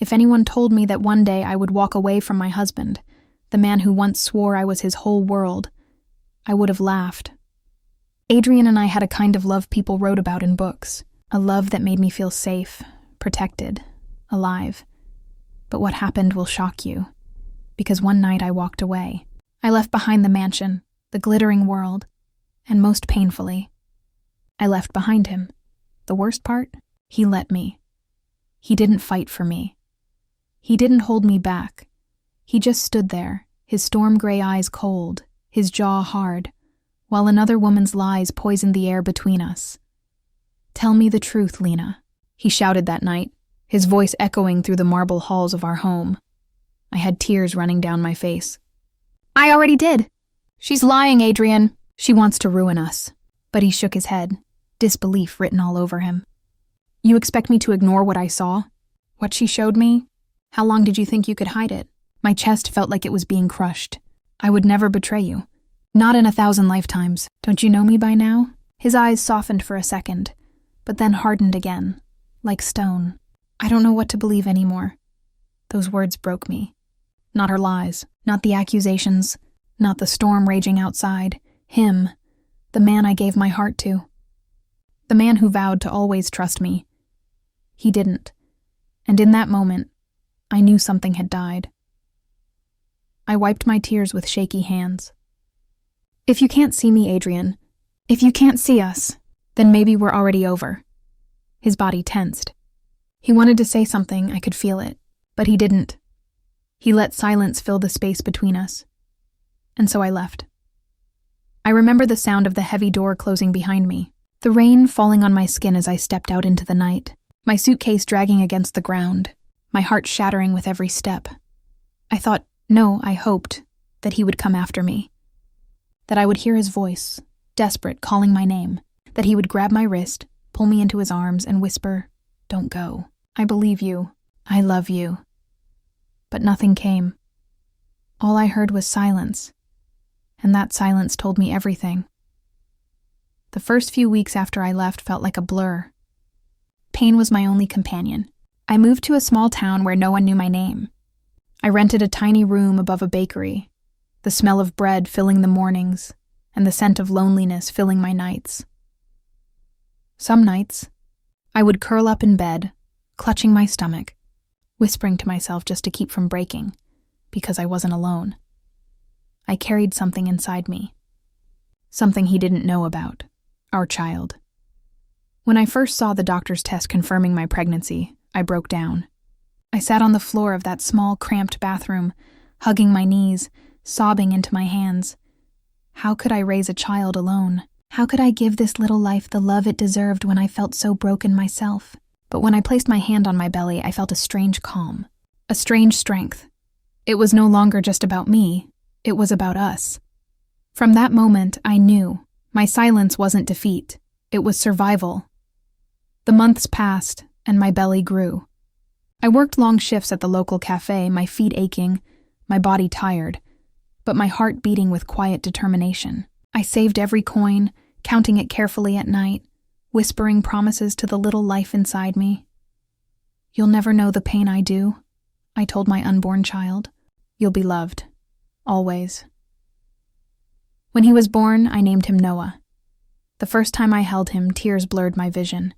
If anyone told me that one day I would walk away from my husband, the man who once swore I was his whole world, I would have laughed. Adrian and I had a kind of love people wrote about in books, a love that made me feel safe, protected, alive. But what happened will shock you, because one night I walked away. I left behind the mansion, the glittering world, and most painfully, I left behind him. The worst part? He let me. He didn't fight for me. He didn't hold me back. He just stood there, his storm-gray eyes cold, his jaw hard, while another woman's lies poisoned the air between us. "Tell me the truth, Lena," he shouted that night, his voice echoing through the marble halls of our home. I had tears running down my face. "I already did." "She's lying, Adrian. She wants to ruin us." But he shook his head, disbelief written all over him. "You expect me to ignore what I saw? What she showed me? How long did you think you could hide it?" My chest felt like it was being crushed. "I would never betray you. Not in 1,000 lifetimes. Don't you know me by now?" His eyes softened for a second, but then hardened again, like stone. "I don't know what to believe anymore." Those words broke me. Not her lies, not the accusations, not the storm raging outside. Him, the man I gave my heart to. The man who vowed to always trust me. He didn't. And in that moment, I knew something had died. I wiped my tears with shaky hands. "If you can't see me, Adrian, if you can't see us, then maybe we're already over." His body tensed. He wanted to say something, I could feel it, but he didn't. He let silence fill the space between us. And so I left. I remember the sound of the heavy door closing behind me, the rain falling on my skin as I stepped out into the night, my suitcase dragging against the ground, my heart shattering with every step. I hoped that he would come after me, that I would hear his voice, desperate, calling my name, that he would grab my wrist, pull me into his arms, and whisper, "Don't go. I believe you. I love you." But nothing came. All I heard was silence, and that silence told me everything. The first few weeks after I left felt like a blur. Pain was my only companion. I moved to a small town where no one knew my name. I rented a tiny room above a bakery, the smell of bread filling the mornings, and the scent of loneliness filling my nights. Some nights, I would curl up in bed, clutching my stomach, whispering to myself just to keep from breaking, because I wasn't alone. I carried something inside me. Something he didn't know about, our child. When I first saw the doctor's test confirming my pregnancy, I broke down. I sat on the floor of that small, cramped bathroom, hugging my knees, sobbing into my hands. How could I raise a child alone? How could I give this little life the love it deserved when I felt so broken myself? But when I placed my hand on my belly, I felt a strange calm, a strange strength. It was no longer just about me, it was about us. From that moment, I knew my silence wasn't defeat, it was survival. The months passed, and my belly grew. I worked long shifts at the local cafe, my feet aching, my body tired, but my heart beating with quiet determination. I saved every coin, counting it carefully at night, whispering promises to the little life inside me. "You'll never know the pain I do," I told my unborn child. "You'll be loved. Always." When he was born, I named him Noah. The first time I held him, tears blurred my vision.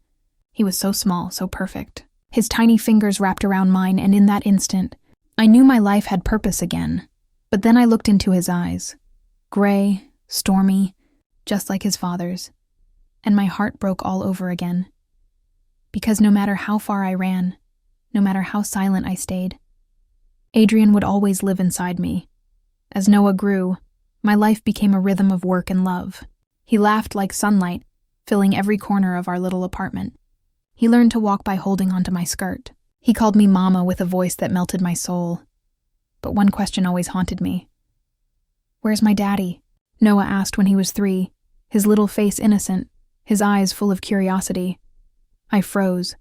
He was so small, so perfect. His tiny fingers wrapped around mine, and in that instant, I knew my life had purpose again. But then I looked into his eyes, gray, stormy, just like his father's, and my heart broke all over again. Because no matter how far I ran, no matter how silent I stayed, Adrian would always live inside me. As Noah grew, my life became a rhythm of work and love. He laughed like sunlight, filling every corner of our little apartment. He learned to walk by holding onto my skirt. He called me Mama with a voice that melted my soul. But one question always haunted me. "Where's my daddy?" Noah asked when he was 3, his little face innocent, his eyes full of curiosity. I froze.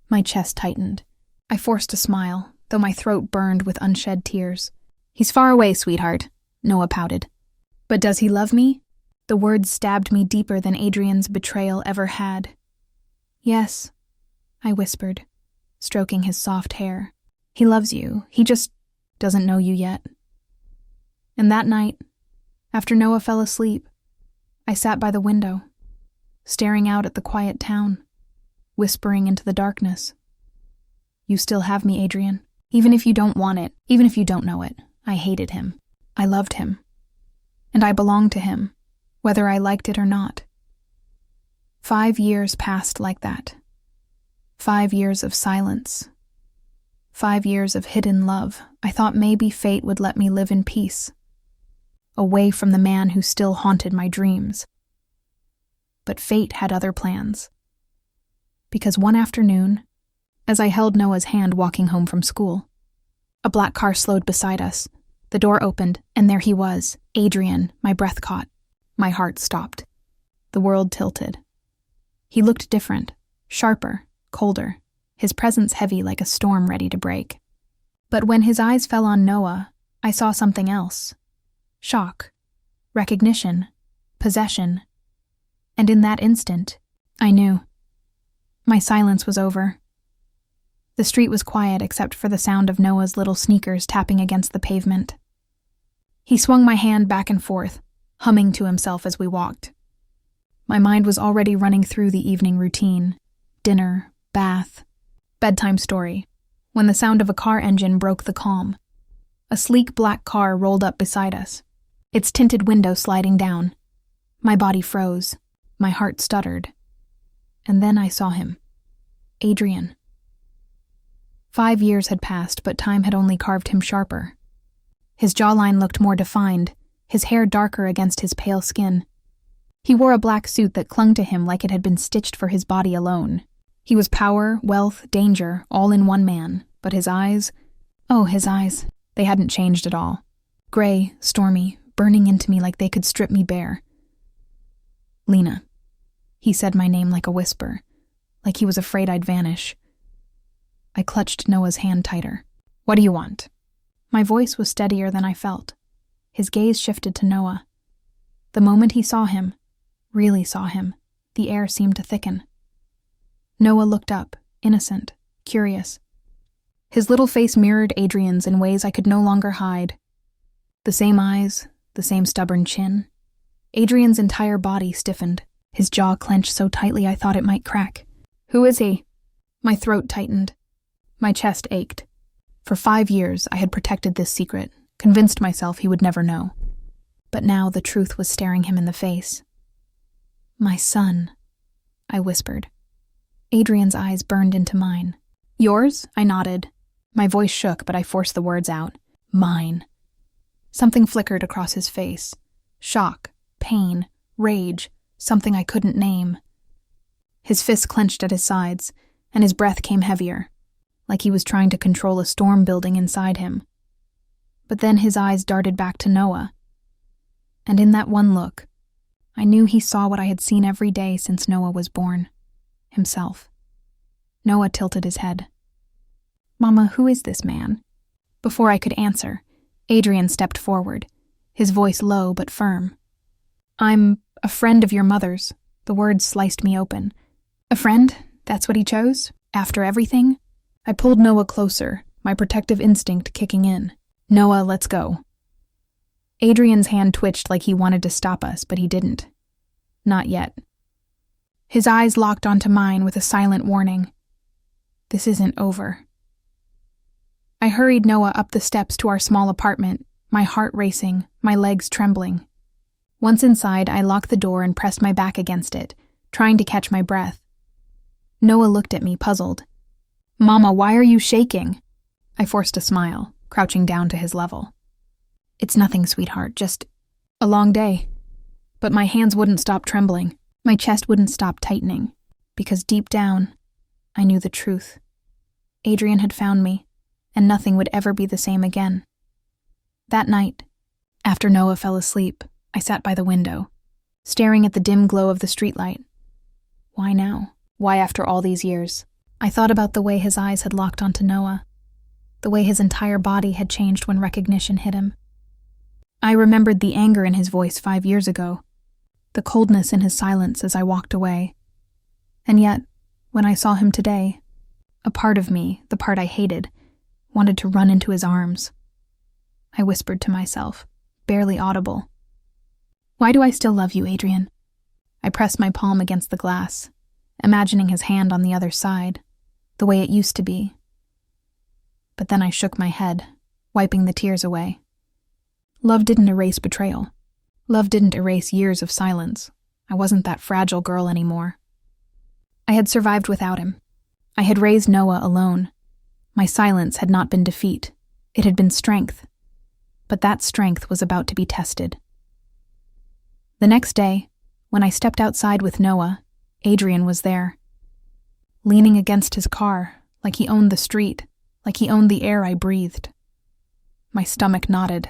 My chest tightened. I forced a smile, though my throat burned with unshed tears. "He's far away, sweetheart," Noah pouted. "But does he love me?" The words stabbed me deeper than Adrian's betrayal ever had. "Yes," I whispered, stroking his soft hair. He loves you, he just doesn't know you yet. And that night, after Noah fell asleep, I sat by the window, staring out at the quiet town, whispering into the darkness. You still have me, Adrian. Even if you don't want it, even if you don't know it, I hated him. I loved him. And I belonged to him, whether I liked it or not. 5 years passed like that. 5 years of silence. 5 years of hidden love. I thought maybe fate would let me live in peace, away from the man who still haunted my dreams. But fate had other plans. Because one afternoon, as I held Noah's hand walking home from school, a black car slowed beside us. The door opened, and there he was, Adrian. My breath caught. My heart stopped. The world tilted. He looked different, sharper, colder, his presence heavy like a storm ready to break. But when his eyes fell on Noah, I saw something else. Shock, recognition, possession. And in that instant, I knew. My silence was over. The street was quiet except for the sound of Noah's little sneakers tapping against the pavement. He swung my hand back and forth, humming to himself as we walked. My mind was already running through the evening routine. Dinner, bath, bedtime story, when the sound of a car engine broke the calm. A sleek black car rolled up beside us, its tinted window sliding down. My body froze. My heart stuttered. And then I saw him. Adrian. 5 years had passed, but time had only carved him sharper. His jawline looked more defined, his hair darker against his pale skin. He wore a black suit that clung to him like it had been stitched for his body alone. He was power, wealth, danger, all in one man, but his eyes, they hadn't changed at all. Gray, stormy, burning into me like they could strip me bare. Lena. He said my name like a whisper, like he was afraid I'd vanish. I clutched Noah's hand tighter. What do you want? My voice was steadier than I felt. His gaze shifted to Noah. The moment he saw him, really saw him, the air seemed to thicken. Noah looked up, innocent, curious. His little face mirrored Adrian's in ways I could no longer hide. The same eyes, the same stubborn chin. Adrian's entire body stiffened, his jaw clenched so tightly I thought it might crack. Who is he? My throat tightened. My chest ached. For 5 years, I had protected this secret, convinced myself he would never know. But now the truth was staring him in the face. My son, I whispered. Adrian's eyes burned into mine. Yours? I nodded. My voice shook, but I forced the words out. Mine. Something flickered across his face. Shock, pain, rage, something I couldn't name. His fists clenched at his sides, and his breath came heavier, like he was trying to control a storm building inside him. But then his eyes darted back to Noah. And in that one look, I knew he saw what I had seen every day since Noah was born. Himself. Noah tilted his head. Mama, who is this man? Before I could answer, Adrian stepped forward, his voice low but firm. I'm a friend of your mother's. The words sliced me open. A friend? That's what he chose? After everything? I pulled Noah closer, my protective instinct kicking in. Noah, let's go. Adrian's hand twitched like he wanted to stop us, but he didn't. Not yet. His eyes locked onto mine with a silent warning. This isn't over. I hurried Noah up the steps to our small apartment, my heart racing, my legs trembling. Once inside, I locked the door and pressed my back against it, trying to catch my breath. Noah looked at me, puzzled. Mama, why are you shaking? I forced a smile, crouching down to his level. It's nothing, sweetheart, just a long day. But my hands wouldn't stop trembling. My chest wouldn't stop tightening, because deep down, I knew the truth. Adrian had found me, and nothing would ever be the same again. That night, after Noah fell asleep, I sat by the window, staring at the dim glow of the streetlight. Why now? Why after all these years? I thought about the way his eyes had locked onto Noah, the way his entire body had changed when recognition hit him. I remembered the anger in his voice 5 years ago, the coldness in his silence as I walked away. And yet, when I saw him today, A part of me, the part I hated, wanted to run into his arms. I whispered to myself, barely audible. Why do I still love you, Adrian? I pressed my palm against the glass, imagining his hand on the other side, the way it used to be. But then I shook my head, wiping the tears away. Love didn't erase betrayal. Love didn't erase years of silence. I wasn't that fragile girl anymore. I had survived without him. I had raised Noah alone. My silence had not been defeat. It had been strength. But that strength was about to be tested. The next day, when I stepped outside with Noah, Adrian was there. Leaning against his car, like he owned the street, like he owned the air I breathed. My stomach knotted.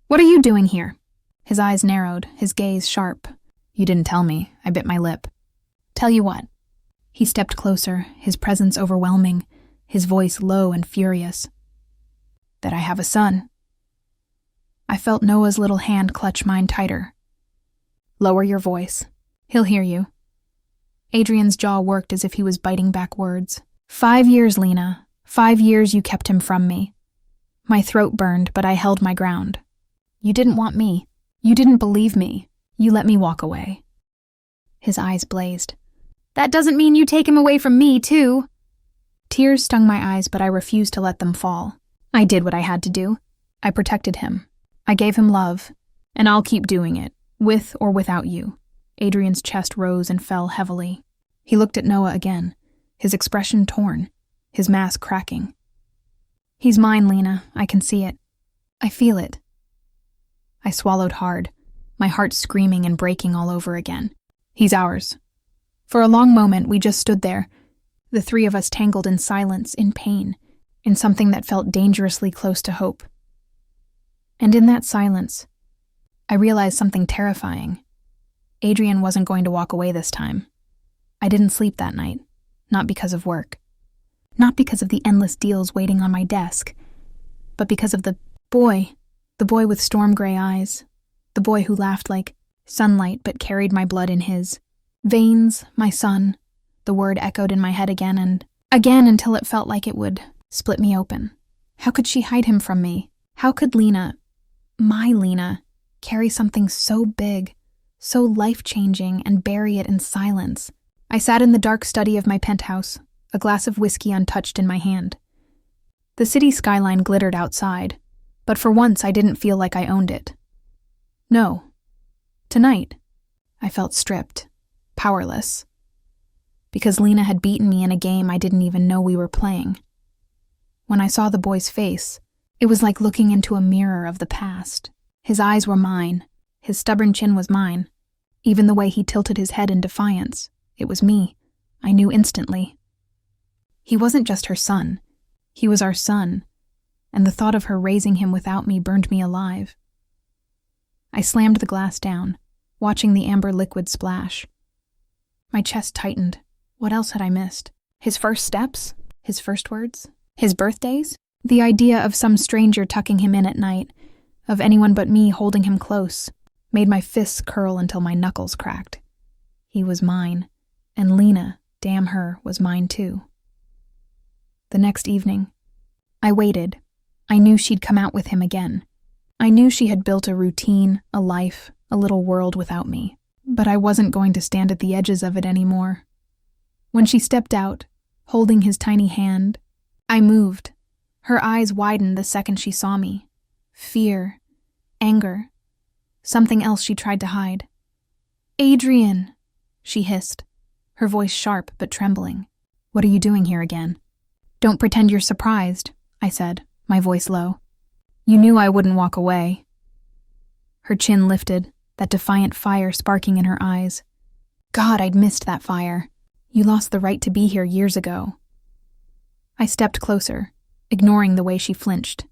What are you doing here? His eyes narrowed, his gaze sharp. You didn't tell me. I bit my lip. Tell you what. He stepped closer, his presence overwhelming, his voice low and furious. That I have a son. I felt Noah's little hand clutch mine tighter. Lower your voice. He'll hear you. Adrian's jaw worked as if he was biting back words. 5 years, Lena. 5 years you kept him from me. My throat burned, but I held my ground. You didn't want me. You didn't believe me. You let me walk away. His eyes blazed. That doesn't mean you take him away from me, too. Tears stung my eyes, but I refused to let them fall. I did what I had to do. I protected him. I gave him love, and I'll keep doing it, with or without you. Adrian's chest rose and fell heavily. He looked at Noah again, his expression torn, his mask cracking. He's mine, Lena. I can see it. I feel it. I swallowed hard, my heart screaming and breaking all over again. He's ours. For a long moment, we just stood there, the three of us tangled in silence, in pain, in something that felt dangerously close to hope. And in that silence, I realized something terrifying. Adrian wasn't going to walk away this time. I didn't sleep that night, not because of work. Not because of the endless deals waiting on my desk, but because of the boy with storm gray eyes, the boy who laughed like sunlight but carried my blood in his veins, my son. The word echoed in my head again and again until it felt like it would split me open. How could she hide him from me? How could Lena, my Lena, carry something so big, so life-changing, and bury it in silence? I sat in the dark study of my penthouse, a glass of whiskey untouched in my hand. The city skyline glittered outside, but for once I didn't feel like I owned it. No. Tonight, I felt stripped, powerless. Because Lena had beaten me in a game I didn't even know we were playing. When I saw the boy's face, it was like looking into a mirror of the past. His eyes were mine. His stubborn chin was mine. Even the way he tilted his head in defiance, it was me. I knew instantly. He wasn't just her son. He was our son, and the thought of her raising him without me burned me alive. I slammed the glass down, watching the amber liquid splash. My chest tightened. What else had I missed? His first steps? His first words? His birthdays? The idea of some stranger tucking him in at night, of anyone but me holding him close, made my fists curl until my knuckles cracked. He was mine, and Lena, damn her, was mine too. The next evening, I waited. I knew she'd come out with him again. I knew she had built a routine, a life, a little world without me, but I wasn't going to stand at the edges of it anymore. When she stepped out, holding his tiny hand, I moved. Her eyes widened the second she saw me. Fear, anger, something else she tried to hide. Adrian, she hissed, her voice sharp but trembling. What are you doing here again? Don't pretend you're surprised, I said, my voice low. You knew I wouldn't walk away. Her chin lifted, that defiant fire sparking in her eyes. God, I'd missed that fire. You lost the right to be here years ago. I stepped closer, ignoring the way she flinched.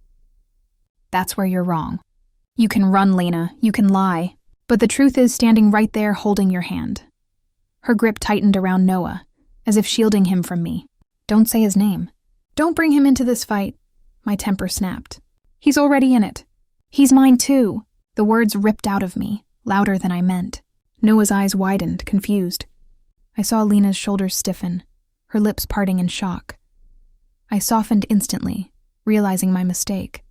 That's where you're wrong. You can run, Lena, you can lie, but the truth is standing right there holding your hand. Her grip tightened around Noah, as if shielding him from me. Don't say his name. Don't bring him into this fight. My temper snapped. He's already in it. He's mine too. The words ripped out of me, louder than I meant. Noah's eyes widened, confused. I saw Lena's shoulders stiffen, her lips parting in shock. I softened instantly, realizing my mistake.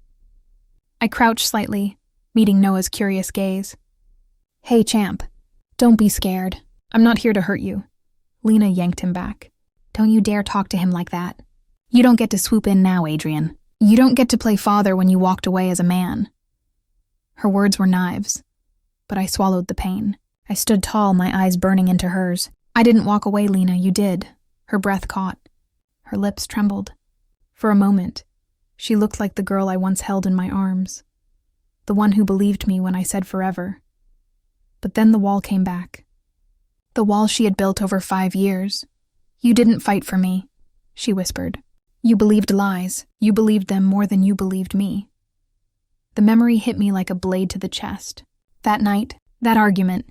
I crouched slightly, meeting Noah's curious gaze. "Hey, champ. Don't be scared. I'm not here to hurt you." Lena yanked him back. "Don't you dare talk to him like that. You don't get to swoop in now, Adrian. You don't get to play father when you walked away as a man." Her words were knives, but I swallowed the pain. I stood tall, my eyes burning into hers. "I didn't walk away, Lena, you did." Her breath caught. Her lips trembled. For a moment, she looked like the girl I once held in my arms, the one who believed me when I said forever. But then the wall came back. The wall she had built over 5 years. "You didn't fight for me," she whispered. "You believed lies. You believed them more than you believed me." The memory hit me like a blade to the chest. That night, that argument,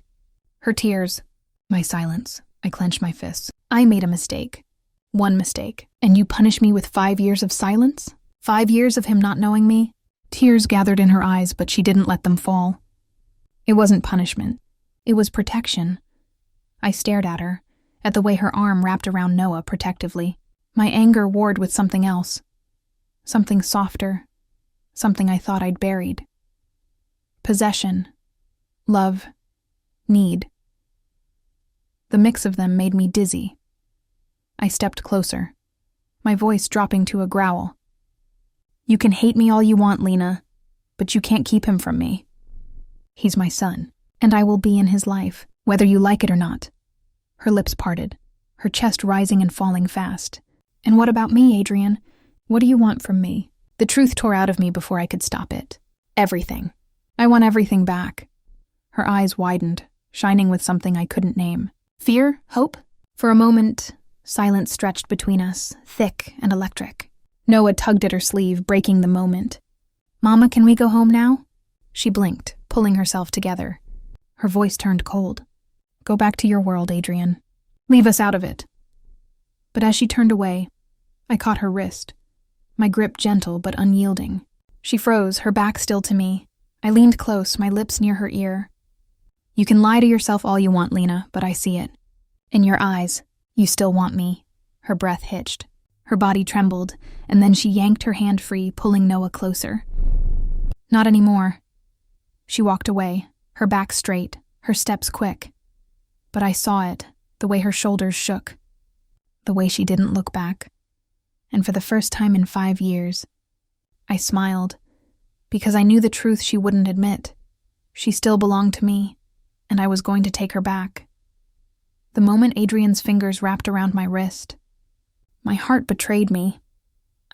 her tears, my silence. I clenched my fists. I made a mistake. One mistake. And you punish me with 5 years of silence? 5 years of him not knowing me? Tears gathered in her eyes, but she didn't let them fall. It wasn't punishment. It was protection. I stared at her, at the way her arm wrapped around Noah protectively. My anger warred with something else. Something softer. Something I thought I'd buried. Possession. Love. Need. The mix of them made me dizzy. I stepped closer, my voice dropping to a growl. "You can hate me all you want, Lena, but you can't keep him from me. He's my son, and I will be in his life, whether you like it or not." Her lips parted, her chest rising and falling fast. "And what about me, Adrian? What do you want from me?" The truth tore out of me before I could stop it. Everything. I want everything back. Her eyes widened, shining with something I couldn't name. Fear? Hope? For a moment, silence stretched between us, thick and electric. Noah tugged at her sleeve, breaking the moment. "Mama, can we go home now?" She blinked, pulling herself together. Her voice turned cold. "Go back to your world, Adrian. Leave us out of it." But as she turned away, I caught her wrist, my grip gentle but unyielding. She froze, her back still to me. I leaned close, my lips near her ear. "You can lie to yourself all you want, Lena, but I see it. In your eyes, you still want me." Her breath hitched. Her body trembled, and then she yanked her hand free, pulling Noah closer. "Not anymore." She walked away, her back straight, her steps quick. But I saw it, the way her shoulders shook, the way she didn't look back. And for the first time in 5 years, I smiled, because I knew the truth she wouldn't admit. She still belonged to me, and I was going to take her back. The moment Adrian's fingers wrapped around my wrist, my heart betrayed me.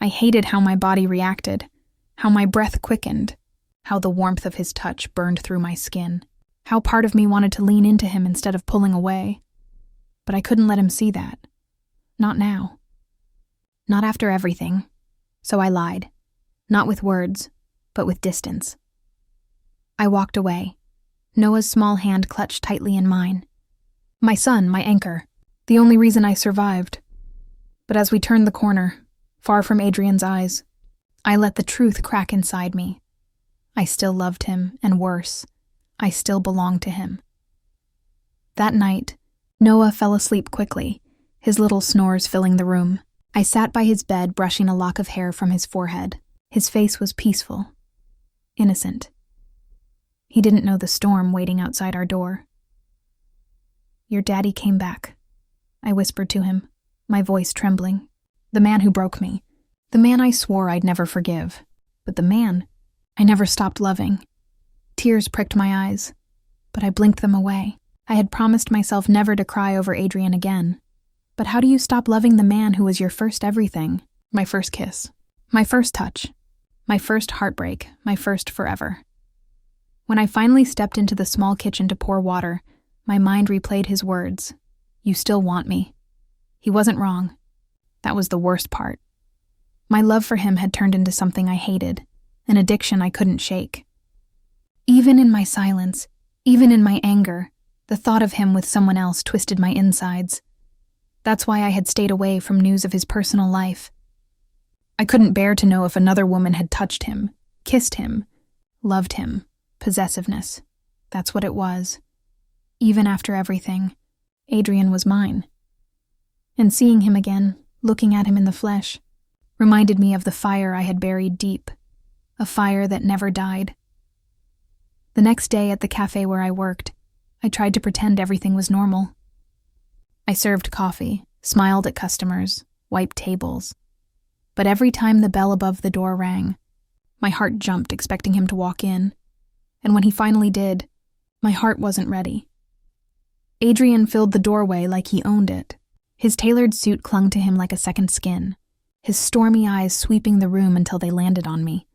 I hated how my body reacted, how my breath quickened, how the warmth of his touch burned through my skin, how part of me wanted to lean into him instead of pulling away. But I couldn't let him see that. Not now. Not after everything. So I lied. Not with words, but with distance. I walked away, Noah's small hand clutched tightly in mine. My son, my anchor, the only reason I survived. But as we turned the corner, far from Adrian's eyes, I let the truth crack inside me. I still loved him, and worse, I still belonged to him. That night, Noah fell asleep quickly, his little snores filling the room. I sat by his bed, brushing a lock of hair from his forehead. His face was peaceful, innocent. He didn't know the storm waiting outside our door. "Your daddy came back," I whispered to him, my voice trembling. "The man who broke me. The man I swore I'd never forgive. But the man I never stopped loving." Tears pricked my eyes, but I blinked them away. I had promised myself never to cry over Adrian again. But how do you stop loving the man who was your first everything? My first kiss. My first touch. My first heartbreak. My first forever. When I finally stepped into the small kitchen to pour water, my mind replayed his words. "You still want me." He wasn't wrong. That was the worst part. My love for him had turned into something I hated, an addiction I couldn't shake. Even in my silence, even in my anger, the thought of him with someone else twisted my insides. That's why I had stayed away from news of his personal life. I couldn't bear to know if another woman had touched him, kissed him, loved him. Possessiveness. That's what it was. Even after everything, Adrian was mine. And seeing him again, looking at him in the flesh, reminded me of the fire I had buried deep, a fire that never died. The next day at the cafe where I worked, I tried to pretend everything was normal. I served coffee, smiled at customers, wiped tables. But every time the bell above the door rang, my heart jumped expecting him to walk in. And when he finally did, my heart wasn't ready. Adrian filled the doorway like he owned it. His tailored suit clung to him like a second skin, his stormy eyes sweeping the room until they landed on me.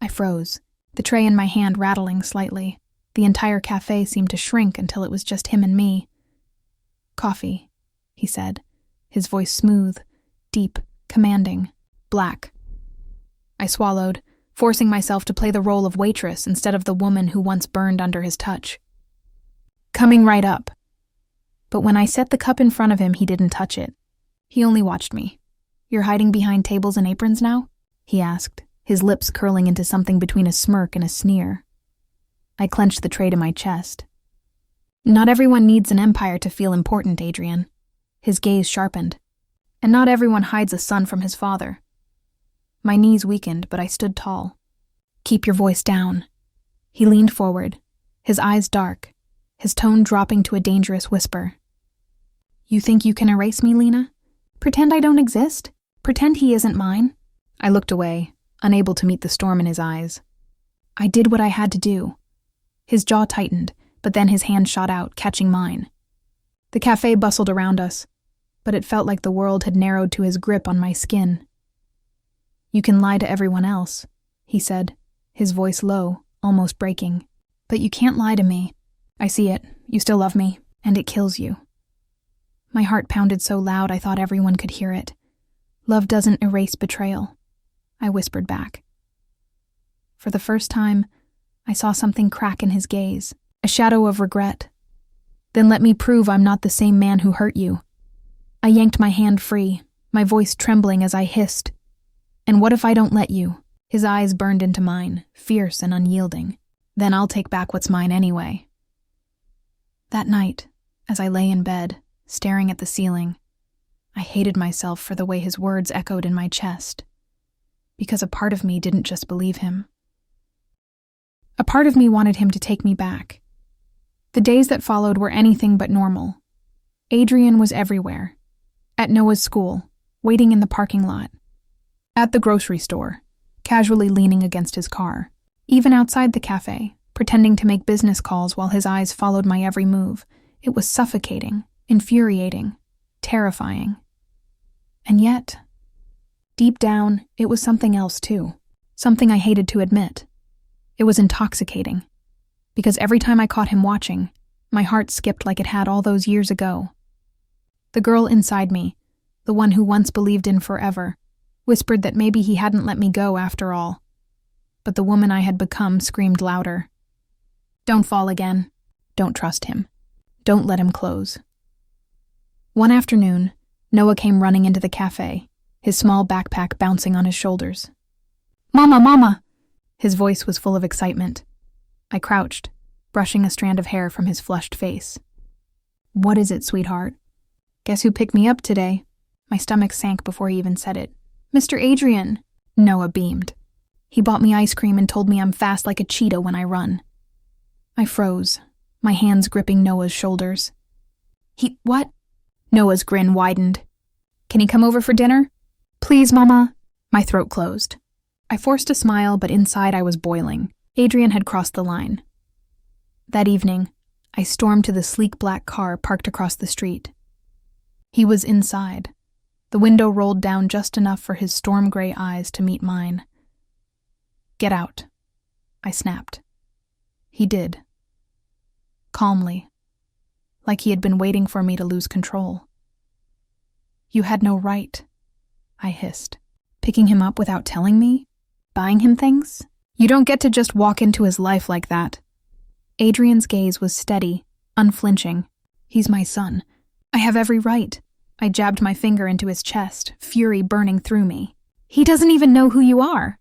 I froze, the tray in my hand rattling slightly. The entire cafe seemed to shrink until it was just him and me. "Coffee," he said, his voice smooth, deep, commanding, black. I swallowed, forcing myself to play the role of waitress instead of the woman who once burned under his touch. "Coming right up." But when I set the cup in front of him, he didn't touch it. He only watched me. "You're hiding behind tables and aprons now?" he asked, his lips curling into something between a smirk and a sneer. I clenched the tray to my chest. "Not everyone needs an empire to feel important, Adrian." His gaze sharpened. "And not everyone hides a son from his father." My knees weakened, but I stood tall. "Keep your voice down." He leaned forward, his eyes dark, his tone dropping to a dangerous whisper. "You think you can erase me, Lena? Pretend I don't exist? Pretend he isn't mine?" I looked away, unable to meet the storm in his eyes. I did what I had to do. His jaw tightened, but then his hand shot out, catching mine. The cafe bustled around us, but it felt like the world had narrowed to his grip on my skin. "You can lie to everyone else," he said, his voice low, almost breaking. "But you can't lie to me. I see it. You still love me, and it kills you." My heart pounded so loud I thought everyone could hear it. "Love doesn't erase betrayal," I whispered back. For the first time, I saw something crack in his gaze, a shadow of regret. "Then let me prove I'm not the same man who hurt you." I yanked my hand free, my voice trembling as I hissed, "And what if I don't let you?" His eyes burned into mine, fierce and unyielding. "Then I'll take back what's mine anyway." That night, as I lay in bed, staring at the ceiling, I hated myself for the way his words echoed in my chest. Because a part of me didn't just believe him. A part of me wanted him to take me back. The days that followed were anything but normal. Adrian was everywhere. At Noah's school, waiting in the parking lot. At the grocery store, casually leaning against his car. Even outside the cafe, pretending to make business calls while his eyes followed my every move. It was suffocating, infuriating, terrifying. And yet, deep down, it was something else too. Something I hated to admit. It was intoxicating. Because every time I caught him watching, my heart skipped like it had all those years ago. The girl inside me, the one who once believed in forever, whispered that maybe he hadn't let me go after all. But the woman I had become screamed louder. "Don't fall again. Don't trust him. Don't let him close." One afternoon, Noah came running into the cafe, his small backpack bouncing on his shoulders. "Mama, Mama!" His voice was full of excitement. I crouched, brushing a strand of hair from his flushed face. "What is it, sweetheart?" "Guess who picked me up today?" My stomach sank before he even said it. "Mr. Adrian!" Noah beamed. "He bought me ice cream and told me I'm fast like a cheetah when I run." I froze, my hands gripping Noah's shoulders. What?" Noah's grin widened. "Can he come over for dinner?" "Please, Mama." My throat closed. I forced a smile, but inside I was boiling. Adrian had crossed the line. That evening, I stormed to the sleek black car parked across the street. He was inside. The window rolled down just enough for his storm-gray eyes to meet mine. "Get out," I snapped. He did. Calmly, like he had been waiting for me to lose control. "You had no right," I hissed. "Picking him up without telling me? Buying him things? You don't get to just walk into his life like that." Adrian's gaze was steady, unflinching. "He's my son. I have every right." I jabbed my finger into his chest, fury burning through me. "He doesn't even know who you are."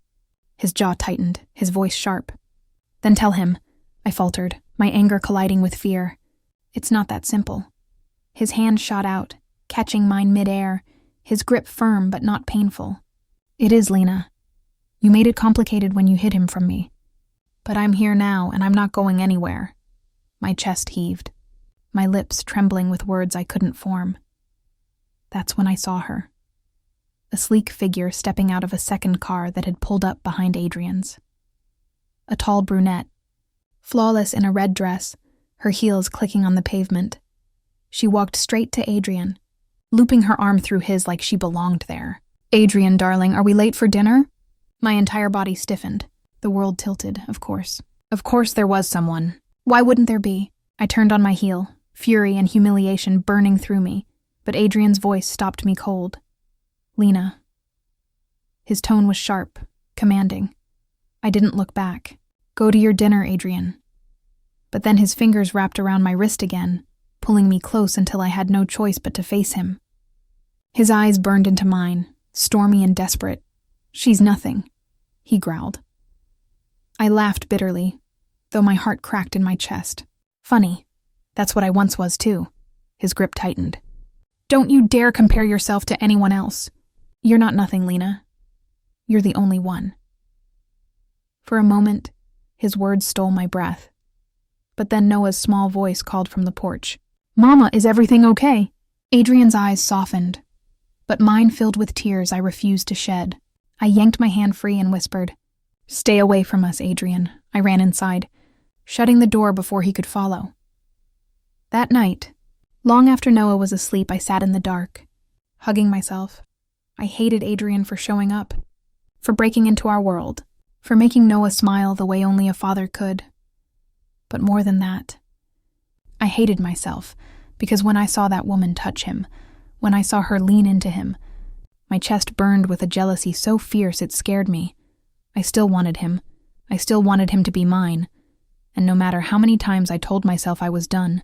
His jaw tightened, his voice sharp. "Then tell him," I faltered, my anger colliding with fear. "It's not that simple." His hand shot out, catching mine mid-air, his grip firm but not painful. "It is, Lena. You made it complicated when you hid him from me. But I'm here now, and I'm not going anywhere." My chest heaved, my lips trembling with words I couldn't form. That's when I saw her. A sleek figure stepping out of a second car that had pulled up behind Adrian's. A tall brunette, flawless in a red dress, her heels clicking on the pavement. She walked straight to Adrian, looping her arm through his like she belonged there. "Adrian, darling, are we late for dinner?" My entire body stiffened. The world tilted, of course. Of course there was someone. Why wouldn't there be? I turned on my heel, fury and humiliation burning through me, but Adrian's voice stopped me cold. "Lena." His tone was sharp, commanding. I didn't look back. "Go to your dinner, Adrian." But then his fingers wrapped around my wrist again, pulling me close until I had no choice but to face him. His eyes burned into mine, stormy and desperate. "She's nothing," he growled. I laughed bitterly, though my heart cracked in my chest. "Funny. That's what I once was too." His grip tightened. "Don't you dare compare yourself to anyone else. You're not nothing, Lena. You're the only one." For a moment, his words stole my breath. But then Noah's small voice called from the porch. "Mama, is everything okay?" Adrian's eyes softened, but mine filled with tears I refused to shed. I yanked my hand free and whispered, "Stay away from us, Adrian." I ran inside, shutting the door before he could follow. That night, long after Noah was asleep, I sat in the dark, hugging myself. I hated Adrian for showing up, for breaking into our world, for making Noah smile the way only a father could. But more than that, I hated myself, because when I saw that woman touch him, when I saw her lean into him, my chest burned with a jealousy so fierce it scared me. I still wanted him. I still wanted him to be mine. And no matter how many times I told myself I was done,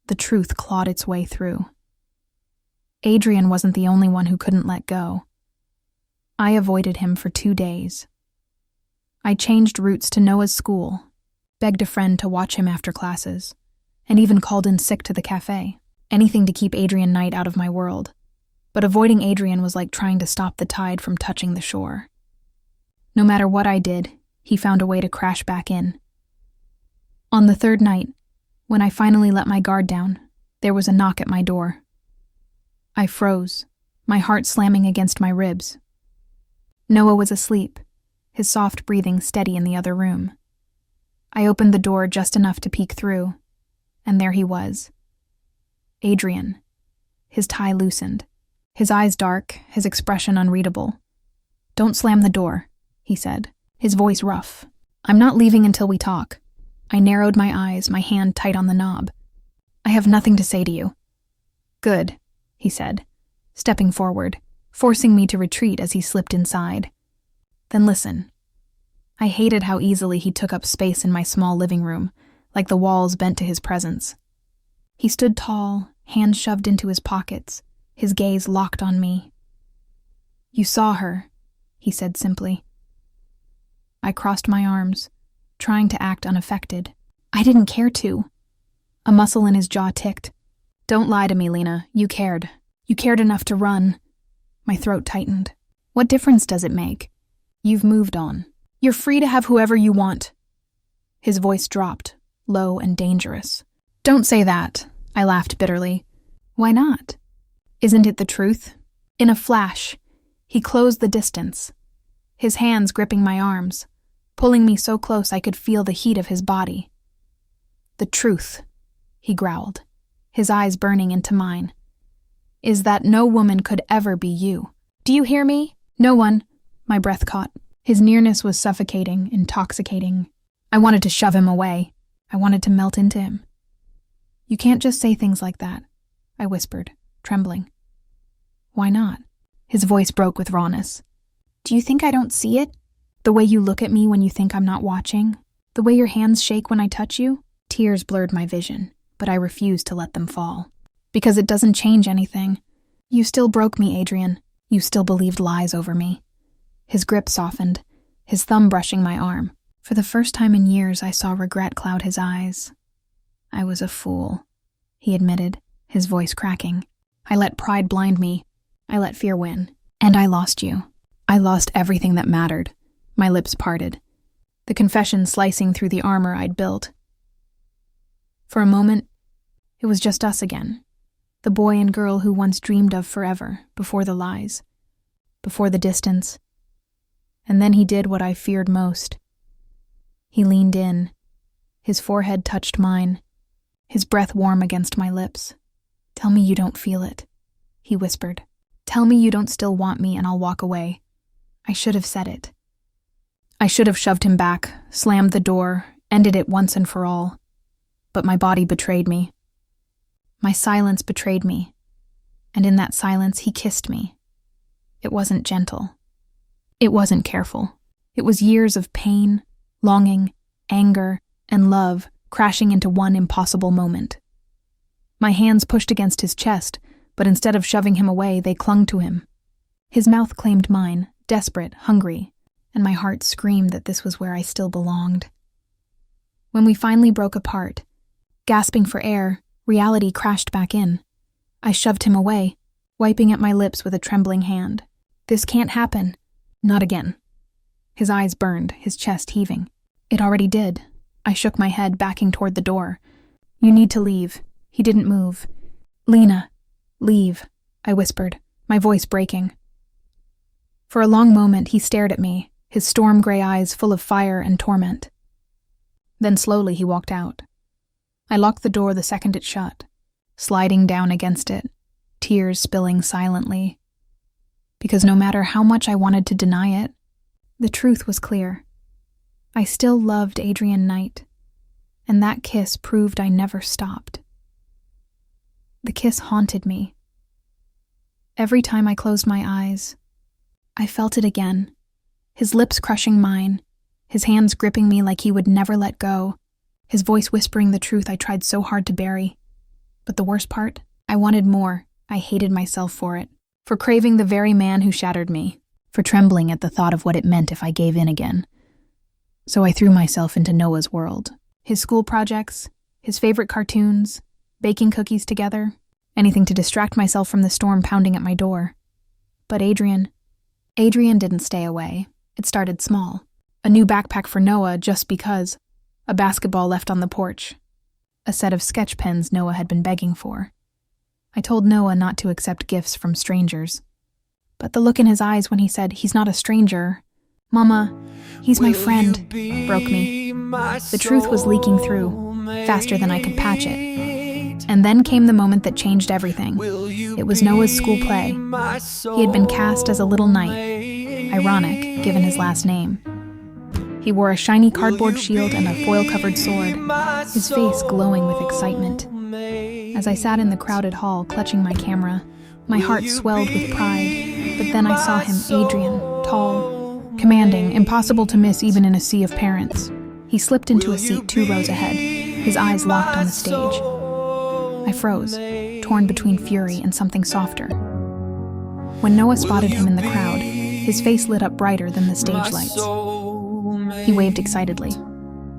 the truth clawed its way through. Adrian wasn't the only one who couldn't let go. I avoided him for 2 days. I changed routes to Noah's school, begged a friend to watch him after classes, and even called in sick to the cafe. Anything to keep Adrian Knight out of my world. But avoiding Adrian was like trying to stop the tide from touching the shore. No matter what I did, he found a way to crash back in. On the third night, when I finally let my guard down, there was a knock at my door. I froze, my heart slamming against my ribs. Noah was asleep, his soft breathing steady in the other room. I opened the door just enough to peek through, and there he was. Adrian. His tie loosened, his eyes dark, his expression unreadable. "Don't slam the door," he said, his voice rough. "I'm not leaving until we talk." I narrowed my eyes, my hand tight on the knob. "I have nothing to say to you." "Good," he said, stepping forward, forcing me to retreat as he slipped inside. "Then listen." I hated how easily he took up space in my small living room, like the walls bent to his presence. He stood tall, hands shoved into his pockets, his gaze locked on me. "You saw her," he said simply. I crossed my arms, trying to act unaffected. I didn't care to. A muscle in his jaw ticked. "Don't lie to me, Lena. You cared. You cared enough to run." My throat tightened. "What difference does it make? You've moved on. You're free to have whoever you want." His voice dropped, low and dangerous. "Don't say that," I laughed bitterly. "Why not? Isn't it the truth?" In a flash, he closed the distance, his hands gripping my arms, pulling me so close I could feel the heat of his body. "The truth," he growled, his eyes burning into mine, "is that no woman could ever be you. Do you hear me? No one." My breath caught. His nearness was suffocating, intoxicating. I wanted to shove him away. I wanted to melt into him. "You can't just say things like that," I whispered, trembling. "Why not?" His voice broke with rawness. "Do you think I don't see it? The way you look at me when you think I'm not watching? The way your hands shake when I touch you?" Tears blurred my vision, but I refused to let them fall. "Because it doesn't change anything. You still broke me, Adrian. You still believed lies over me." His grip softened, his thumb brushing my arm. For the first time in years, I saw regret cloud his eyes. "I was a fool," he admitted, his voice cracking. I let pride blind me. I let fear win. And I lost you. I lost everything that mattered. My lips parted, the confession slicing through the armor I'd built. For a moment, it was just us again. The boy and girl who once dreamed of forever, before the lies, before the distance. And then he did what I feared most. He leaned in. His forehead touched mine, his breath warm against my lips. "Tell me you don't feel it," he whispered. "Tell me you don't still want me and I'll walk away." I should have said it. I should have shoved him back, slammed the door, ended it once and for all. But my body betrayed me. My silence betrayed me. And in that silence, he kissed me. It wasn't gentle. It wasn't careful. It was years of pain, longing, anger, and love crashing into one impossible moment. My hands pushed against his chest, but instead of shoving him away, they clung to him. His mouth claimed mine, desperate, hungry, and my heart screamed that this was where I still belonged. When we finally broke apart, gasping for air, reality crashed back in. I shoved him away, wiping at my lips with a trembling hand. "This can't happen. Not again." His eyes burned, his chest heaving. It already did. I shook my head, backing toward the door. "You need to leave." He didn't move. "Lena, leave," I whispered, my voice breaking. For a long moment, he stared at me, his storm gray eyes full of fire and torment. Then slowly he walked out. I locked the door the second it shut, sliding down against it, tears spilling silently. Because no matter how much I wanted to deny it, the truth was clear. I still loved Adrian Knight, and that kiss proved I never stopped. The kiss haunted me. Every time I closed my eyes, I felt it again, his lips crushing mine, his hands gripping me like he would never let go, his voice whispering the truth I tried so hard to bury. But the worst part? I wanted more. I hated myself for it, for craving the very man who shattered me, for trembling at the thought of what it meant if I gave in again. So I threw myself into Noah's world. His school projects, his favorite cartoons, baking cookies together, anything to distract myself from the storm pounding at my door. But Adrian didn't stay away. It started small. A new backpack for Noah just because. A basketball left on the porch. A set of sketch pens Noah had been begging for. I told Noah not to accept gifts from strangers. But the look in his eyes when he said, "He's not a stranger. Mama, he's my friend," broke me. The truth was leaking through, faster than I could patch it. And then came the moment that changed everything. It was Noah's school play. He had been cast as a little knight. Ironic, given his last name. He wore a shiny cardboard shield and a foil-covered sword, his face glowing with excitement. As I sat in the crowded hall, clutching my camera, my heart swelled with pride. But then I saw him, Adrian, tall, commanding, impossible to miss even in a sea of parents. He slipped into a seat 2 rows ahead, his eyes locked on the stage. I froze, torn between fury and something softer. When Noah spotted him in the crowd, his face lit up brighter than the stage lights. He waved excitedly.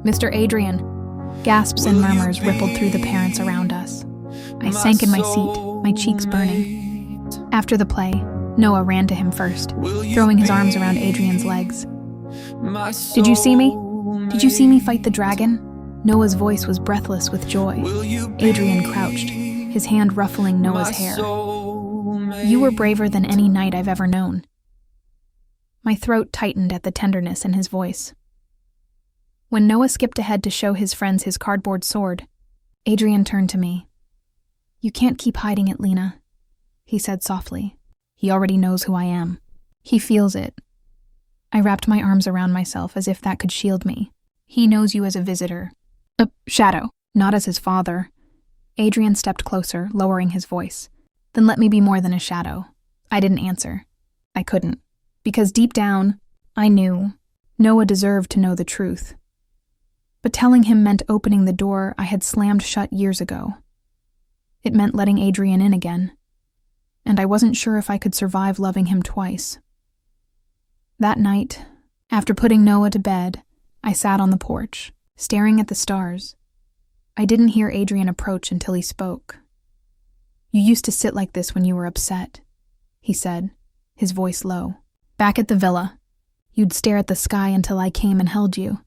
"Mr. Adrian." Gasps and murmurs rippled through the parents around us. I sank in my seat, my cheeks burning. After the play, Noah ran to him first, throwing his arms around Adrian's legs. "Did you see me? Did you see me fight the dragon?" Noah's voice was breathless with joy. Adrian crouched, his hand ruffling Noah's hair. "You were braver than any knight I've ever known." My throat tightened at the tenderness in his voice. When Noah skipped ahead to show his friends his cardboard sword, Adrian turned to me. "You can't keep hiding it, Lena," he said softly. "He already knows who I am. He feels it." I wrapped my arms around myself as if that could shield me. "He knows you as a visitor. A shadow, not as his father." Adrian stepped closer, lowering his voice. "Then let me be more than a shadow." I didn't answer. I couldn't. Because deep down, I knew Noah deserved to know the truth. But telling him meant opening the door I had slammed shut years ago. It meant letting Adrian in again. And I wasn't sure if I could survive loving him twice. That night, after putting Noah to bed, I sat on the porch, staring at the stars. I didn't hear Adrian approach until he spoke. You used to sit like this when you were upset, he said, his voice low. Back at the villa, you'd stare at the sky until I came and held you.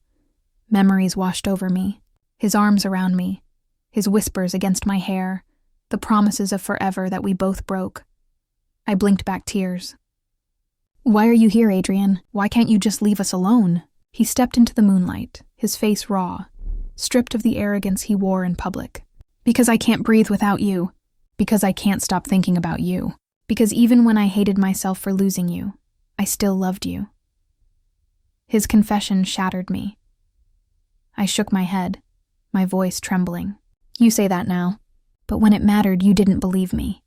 Memories washed over me, his arms around me, his whispers against my hair, the promises of forever that we both broke. I blinked back tears. Why are you here, Adrian? Why can't you just leave us alone? He stepped into the moonlight, his face raw, stripped of the arrogance he wore in public. Because I can't breathe without you. Because I can't stop thinking about you. Because even when I hated myself for losing you, I still loved you. His confession shattered me. I shook my head, my voice trembling. You say that now, but when it mattered, you didn't believe me.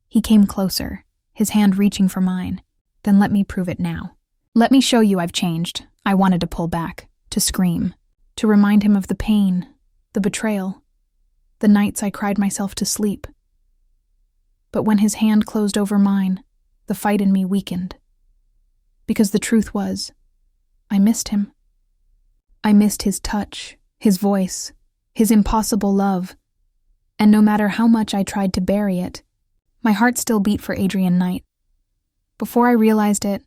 He came closer, his hand reaching for mine. Then let me prove it now. Let me show you I've changed. I wanted to pull back, to scream, to remind him of the pain, the betrayal, the nights I cried myself to sleep. But when his hand closed over mine, the fight in me weakened. Because the truth was, I missed him. I missed his touch, his voice, his impossible love. And no matter how much I tried to bury it, my heart still beat for Adrian Knight. Before I realized it,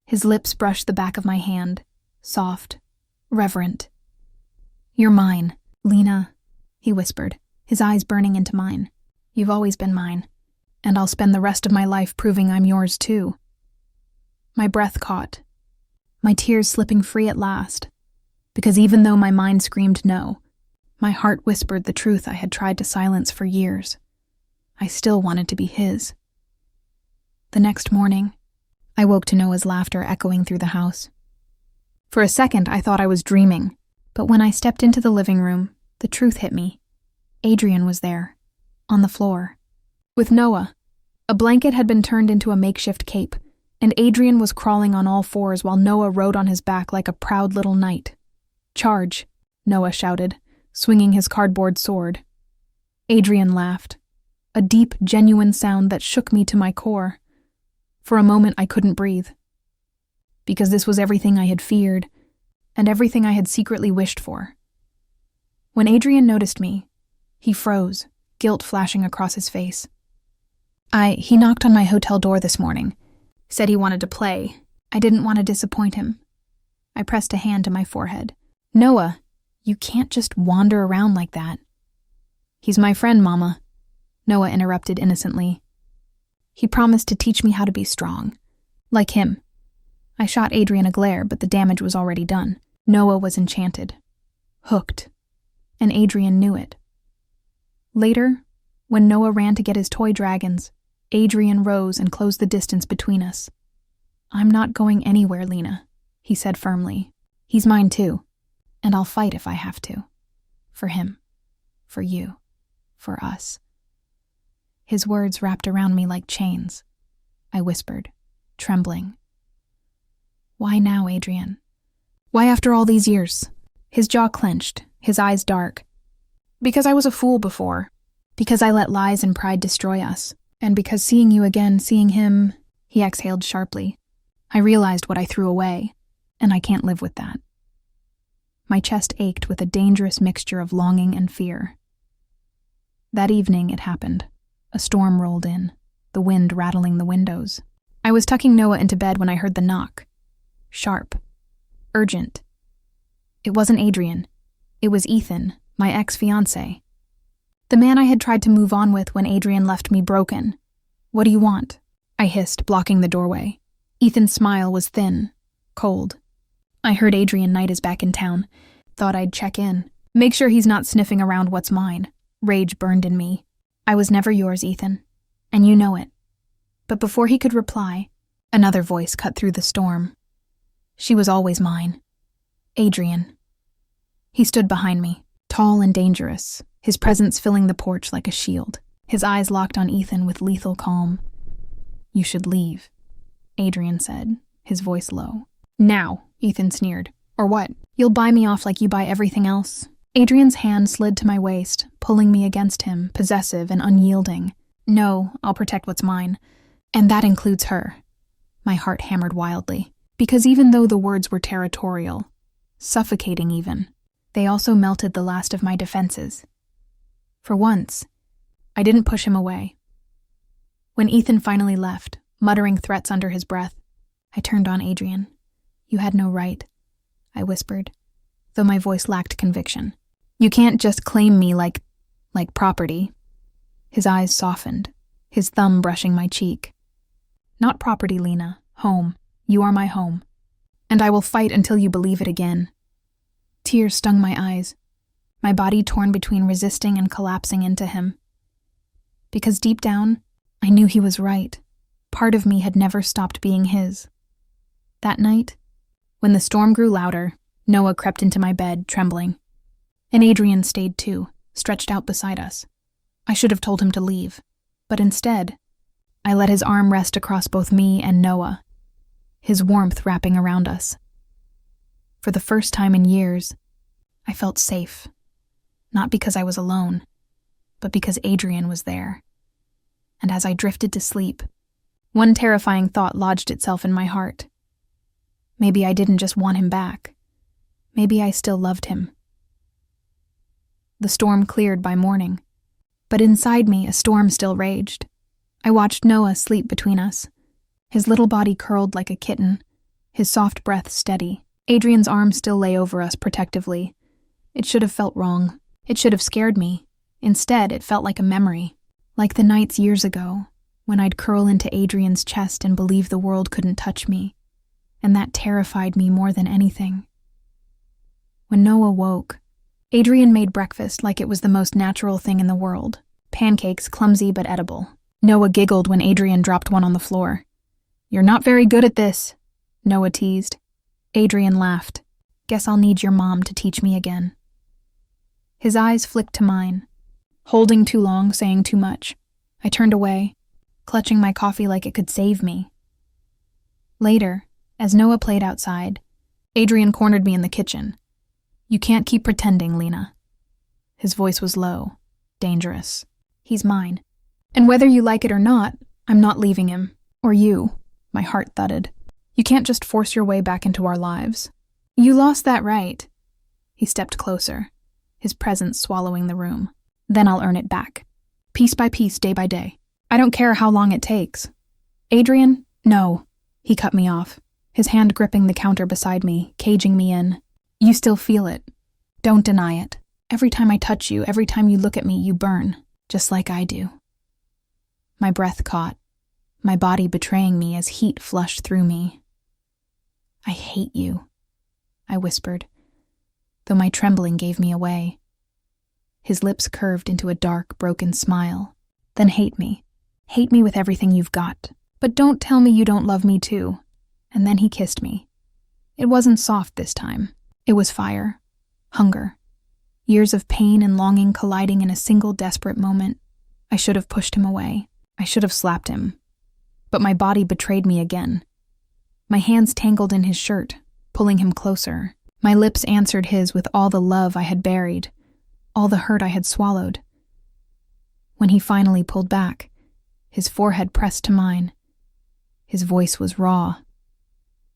his lips brushed the back of my hand, soft, reverent. You're mine, Lena, he whispered, his eyes burning into mine. You've always been mine, and I'll spend the rest of my life proving I'm yours too. My breath caught, my tears slipping free at last, because even though my mind screamed no, my heart whispered the truth I had tried to silence for years. I still wanted to be his. The next morning, I woke to Noah's laughter echoing through the house. For a second, I thought I was dreaming, but when I stepped into the living room, the truth hit me. Adrian was there, on the floor, with Noah. A blanket had been turned into a makeshift cape, and Adrian was crawling on all fours while Noah rode on his back like a proud little knight. Charge, Noah shouted, swinging his cardboard sword. Adrian laughed, a deep, genuine sound that shook me to my core. For a moment, I couldn't breathe. Because this was everything I had feared, and everything I had secretly wished for. When Adrian noticed me, he froze, guilt flashing across his face. He knocked on my hotel door this morning, said he wanted to play. I didn't want to disappoint him. I pressed a hand to my forehead. Noah, you can't just wander around like that. He's my friend, Mama, Noah interrupted innocently. He promised to teach me how to be strong. Like him. I shot Adrian a glare, but the damage was already done. Noah was enchanted. Hooked. And Adrian knew it. Later, when Noah ran to get his toy dragons, Adrian rose and closed the distance between us. I'm not going anywhere, Lena, he said firmly. He's mine too, and I'll fight if I have to. For him. For you. For us. His words wrapped around me like chains. I whispered, trembling. Why now, Adrian? Why after all these years? His jaw clenched, his eyes dark. Because I was a fool before. Because I let lies and pride destroy us. And because seeing you again, seeing him, he exhaled sharply. I realized what I threw away, and I can't live with that. My chest ached with a dangerous mixture of longing and fear. That evening it happened. A storm rolled in, the wind rattling the windows. I was tucking Noah into bed when I heard the knock. Sharp. Urgent. It wasn't Adrian. It was Ethan, my ex-fiancé. The man I had tried to move on with when Adrian left me broken. What do you want? I hissed, blocking the doorway. Ethan's smile was thin, cold. I heard Adrian Knight is back in town. Thought I'd check in. Make sure he's not sniffing around what's mine. Rage burned in me. I was never yours, Ethan, and you know it. But before he could reply, another voice cut through the storm. She was always mine. Adrian. He stood behind me, tall and dangerous, his presence filling the porch like a shield. His eyes locked on Ethan with lethal calm. You should leave, Adrian said, his voice low. Now, Ethan sneered. Or what? You'll buy me off like you buy everything else? Adrian's hand slid to my waist, pulling me against him, possessive and unyielding. No, I'll protect what's mine. And that includes her. My heart hammered wildly. Because even though the words were territorial, suffocating even, they also melted the last of my defenses. For once, I didn't push him away. When Ethan finally left, muttering threats under his breath, I turned on Adrian. "You had no right," I whispered, though my voice lacked conviction. "You can't just claim me like property." His eyes softened, his thumb brushing my cheek. "Not property, Lena. Home. You are my home. And I will fight until you believe it again." Tears stung my eyes, my body torn between resisting and collapsing into him. Because deep down, I knew he was right. Part of me had never stopped being his. That night, when the storm grew louder, Noah crept into my bed, trembling. And Adrian stayed too, stretched out beside us. I should have told him to leave, but instead, I let his arm rest across both me and Noah, his warmth wrapping around us. For the first time in years, I felt safe. Not because I was alone, but because Adrian was there. And as I drifted to sleep, one terrifying thought lodged itself in my heart. Maybe I didn't just want him back. Maybe I still loved him. The storm cleared by morning, but inside me a storm still raged. I watched Noah sleep between us, his little body curled like a kitten, his soft breath steady. Adrian's arm still lay over us protectively. It should have felt wrong. It should have scared me. Instead, it felt like a memory. Like the nights years ago, when I'd curl into Adrian's chest and believe the world couldn't touch me. And that terrified me more than anything. When Noah woke, Adrian made breakfast like it was the most natural thing in the world. Pancakes, clumsy but edible. Noah giggled when Adrian dropped one on the floor. "You're not very good at this," Noah teased. Adrian laughed. "Guess I'll need your mom to teach me again." His eyes flicked to mine. Holding too long, saying too much. I turned away, clutching my coffee like it could save me. Later, as Noah played outside, Adrian cornered me in the kitchen. "You can't keep pretending, Lena." His voice was low, dangerous. "He's mine. And whether you like it or not, I'm not leaving him. Or you." My heart thudded. "You can't just force your way back into our lives. You lost that right." He stepped closer, his presence swallowing the room. "Then I'll earn it back. Piece by piece, day by day. I don't care how long it takes." "Adrian, no." He cut me off, his hand gripping the counter beside me, caging me in. "You still feel it. Don't deny it. Every time I touch you, every time you look at me, you burn, just like I do." My breath caught, my body betraying me as heat flushed through me. "I hate you," I whispered, though my trembling gave me away. His lips curved into a dark, broken smile. "Then hate me. Hate me with everything you've got. But don't tell me you don't love me too." And then he kissed me. It wasn't soft this time. It was fire, hunger, years of pain and longing colliding in a single desperate moment. I should have pushed him away. I should have slapped him. But my body betrayed me again. My hands tangled in his shirt, pulling him closer. My lips answered his with all the love I had buried, all the hurt I had swallowed. When he finally pulled back, his forehead pressed to mine. His voice was raw.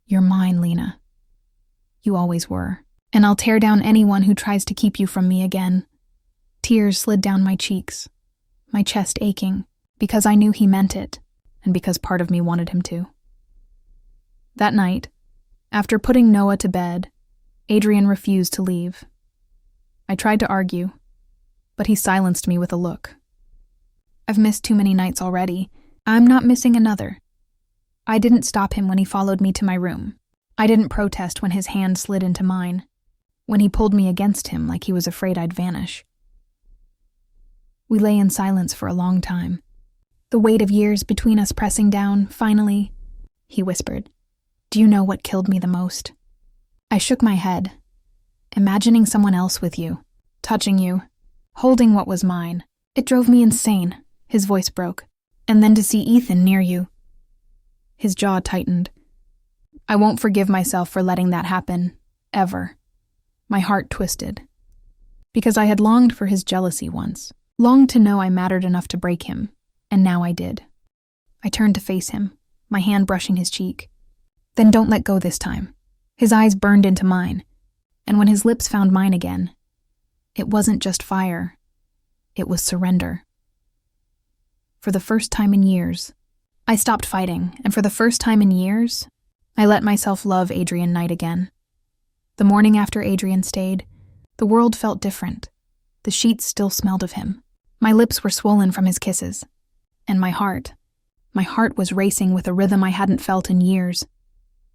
"You're mine, Lena. You always were. And I'll tear down anyone who tries to keep you from me again." Tears slid down my cheeks, my chest aching, because I knew he meant it, and because part of me wanted him to. That night, after putting Noah to bed, Adrian refused to leave. I tried to argue, but he silenced me with a look. "I've missed too many nights already. I'm not missing another." I didn't stop him when he followed me to my room. I didn't protest when his hand slid into mine, when he pulled me against him like he was afraid I'd vanish. We lay in silence for a long time, the weight of years between us pressing down. Finally, he whispered, "Do you know what killed me the most?" I shook my head, imagining someone else with you, touching you, holding what was mine. It drove me insane, his voice broke. "And then to see Ethan near you." His jaw tightened. I won't forgive myself for letting that happen, ever. My heart twisted. Because I had longed for his jealousy once, longed to know I mattered enough to break him, and now I did. I turned to face him, my hand brushing his cheek. "Then don't let go this time." His eyes burned into mine, and when his lips found mine again, it wasn't just fire, it was surrender. For the first time in years, I stopped fighting, and for the first time in years, I let myself love Adrian Knight again. The morning after Adrian stayed, the world felt different. The sheets still smelled of him. My lips were swollen from his kisses. And my heart was racing with a rhythm I hadn't felt in years.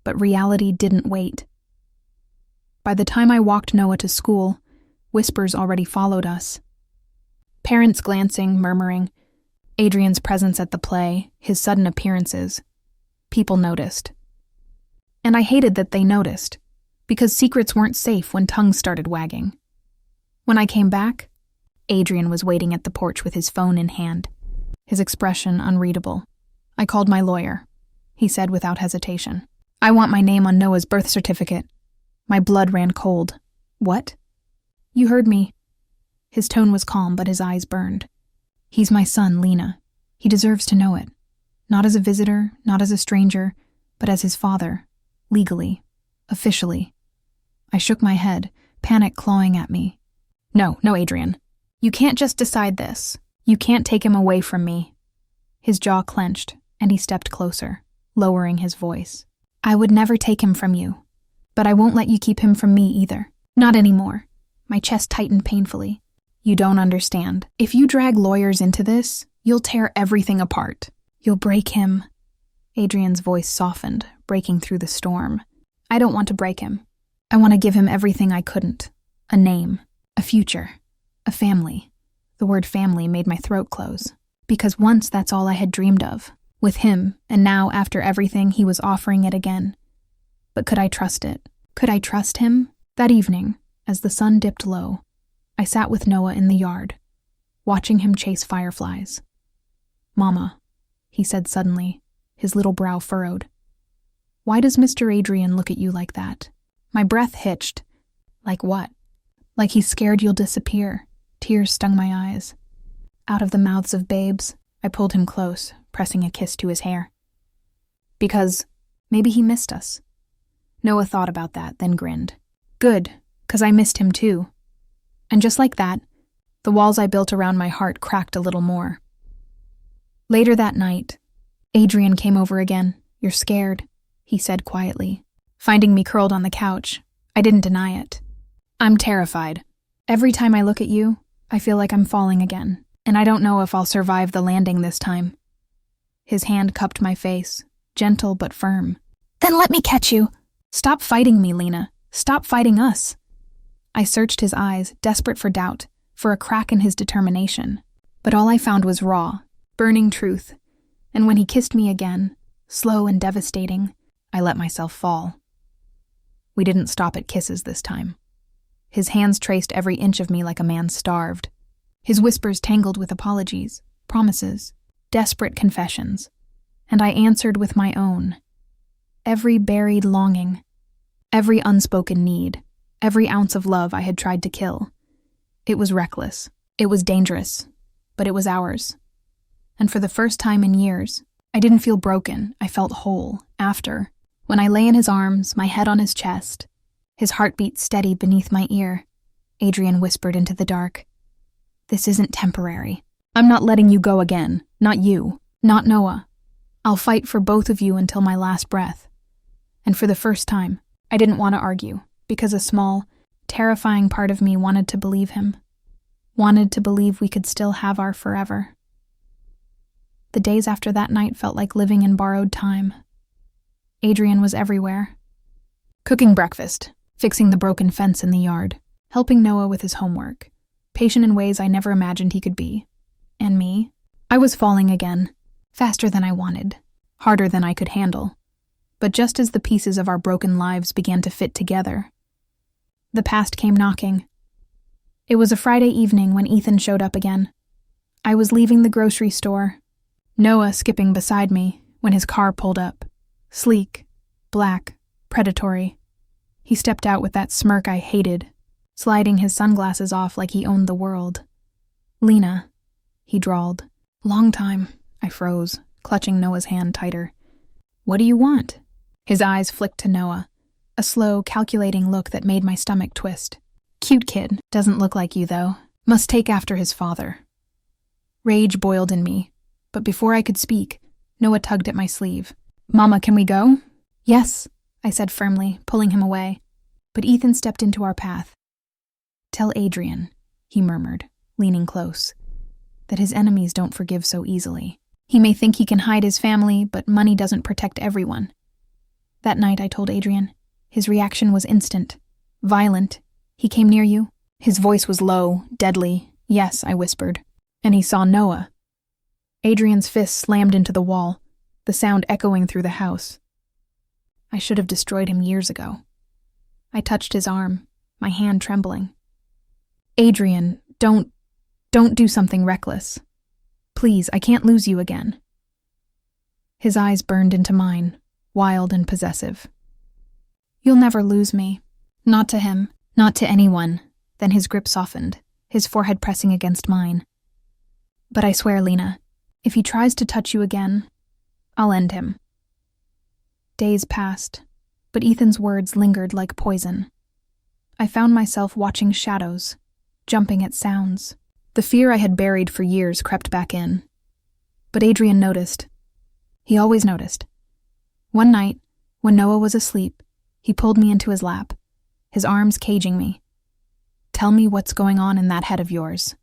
But reality didn't wait. By the time I walked Noah to school, whispers already followed us. Parents glancing, murmuring, Adrian's presence at the play, his sudden appearances. People noticed. And I hated that they noticed, because secrets weren't safe when tongues started wagging. When I came back, Adrian was waiting at the porch with his phone in hand, his expression unreadable. I called my lawyer. He said without hesitation, "I want my name on Noah's birth certificate." My blood ran cold. "What?" "You heard me." His tone was calm, but his eyes burned. "He's my son, Lena. He deserves to know it. Not as a visitor, not as a stranger, but as his father. Legally. Officially." I shook my head, panic clawing at me. No, Adrian. You can't just decide this. You can't take him away from me." His jaw clenched, and he stepped closer, lowering his voice. "I would never take him from you. But I won't let you keep him from me either. Not anymore." My chest tightened painfully. "You don't understand. If you drag lawyers into this, you'll tear everything apart. You'll break him." Adrian's voice softened, breaking through the storm. "I don't want to break him. I want to give him everything I couldn't. A name, a future, a family." The word family made my throat close. Because once that's all I had dreamed of. With him, and now after everything he was offering it again. But could I trust it? Could I trust him? That evening, as the sun dipped low, I sat with Noah in the yard, watching him chase fireflies. "Mama," he said suddenly, his little brow furrowed. "Why does Mr. Adrian look at you like that?" My breath hitched. "Like what?" "Like he's scared you'll disappear." Tears stung my eyes. Out of the mouths of babes, I pulled him close, pressing a kiss to his hair. "Because maybe he missed us." Noah thought about that, then grinned. "Good, 'cause I missed him too." And just like that, the walls I built around my heart cracked a little more. Later that night, Adrian came over again. "You're scared," he said quietly. Finding me curled on the couch, I didn't deny it. "I'm terrified. Every time I look at you, I feel like I'm falling again, and I don't know if I'll survive the landing this time." His hand cupped my face, gentle but firm. "Then let me catch you." "Stop fighting me, Lena. Stop fighting us." I searched his eyes, desperate for doubt, for a crack in his determination. But all I found was raw, burning truth. And when he kissed me again, slow and devastating, I let myself fall. We didn't stop at kisses this time. His hands traced every inch of me like a man starved. His whispers tangled with apologies, promises, desperate confessions. And I answered with my own. Every buried longing, every unspoken need, every ounce of love I had tried to kill. It was reckless. It was dangerous. But it was ours. And for the first time in years, I didn't feel broken. I felt whole. After, when I lay in his arms, my head on his chest, his heartbeat steady beneath my ear, Adrian whispered into the dark, "This isn't temporary. I'm not letting you go again. Not you. Not Noah. I'll fight for both of you until my last breath." And for the first time, I didn't want to argue, because a small, terrifying part of me wanted to believe him. Wanted to believe we could still have our forever. The days after that night felt like living in borrowed time. Adrian was everywhere. Cooking breakfast, fixing the broken fence in the yard, helping Noah with his homework, patient in ways I never imagined he could be. And me? I was falling again, faster than I wanted, harder than I could handle. But just as the pieces of our broken lives began to fit together, the past came knocking. It was a Friday evening when Ethan showed up again. I was leaving the grocery store, Noah skipping beside me when his car pulled up. Sleek, black, predatory. He stepped out with that smirk I hated, sliding his sunglasses off like he owned the world. "Lena," he drawled. "Long time." I froze, clutching Noah's hand tighter. "What do you want?" His eyes flicked to Noah, a slow, calculating look that made my stomach twist. "Cute kid, doesn't look like you though. Must take after his father." Rage boiled in me. But before I could speak, Noah tugged at my sleeve. "Mama, can we go?" "Yes," I said firmly, pulling him away. But Ethan stepped into our path. "Tell Adrian," he murmured, leaning close, "that his enemies don't forgive so easily. He may think he can hide his family, but money doesn't protect everyone." That night, I told Adrian. His reaction was instant, violent. "He came near you?" His voice was low, deadly. "Yes," I whispered. "And he saw Noah." Adrian's fist slammed into the wall, the sound echoing through the house. I should have destroyed him years ago. I touched his arm, my hand trembling. "Adrian, don't do something reckless. Please, I can't lose you again." His eyes burned into mine, wild and possessive. "You'll never lose me. Not to him, not to anyone." Then his grip softened, his forehead pressing against mine. "But I swear, Lena, if he tries to touch you again, I'll end him." Days passed, but Ethan's words lingered like poison. I found myself watching shadows, jumping at sounds. The fear I had buried for years crept back in. But Adrian noticed. He always noticed. One night, when Noah was asleep, he pulled me into his lap, his arms caging me. "Tell me what's going on in that head of yours,"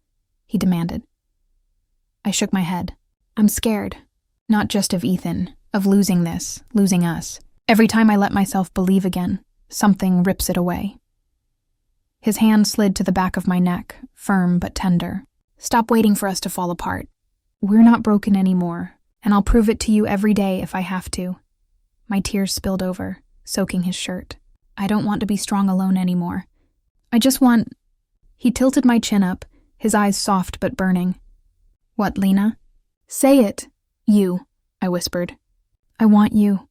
he demanded. I shook my head. "I'm scared. Not just of Ethan, of losing this, losing us. Every time I let myself believe again, something rips it away." His hand slid to the back of my neck, firm but tender. "Stop waiting for us to fall apart. We're not broken anymore, and I'll prove it to you every day if I have to." My tears spilled over, soaking his shirt. "I don't want to be strong alone anymore. I just want—" He tilted my chin up, his eyes soft but burning. "What, Lena?" "Say it." "You," I whispered. "I want you."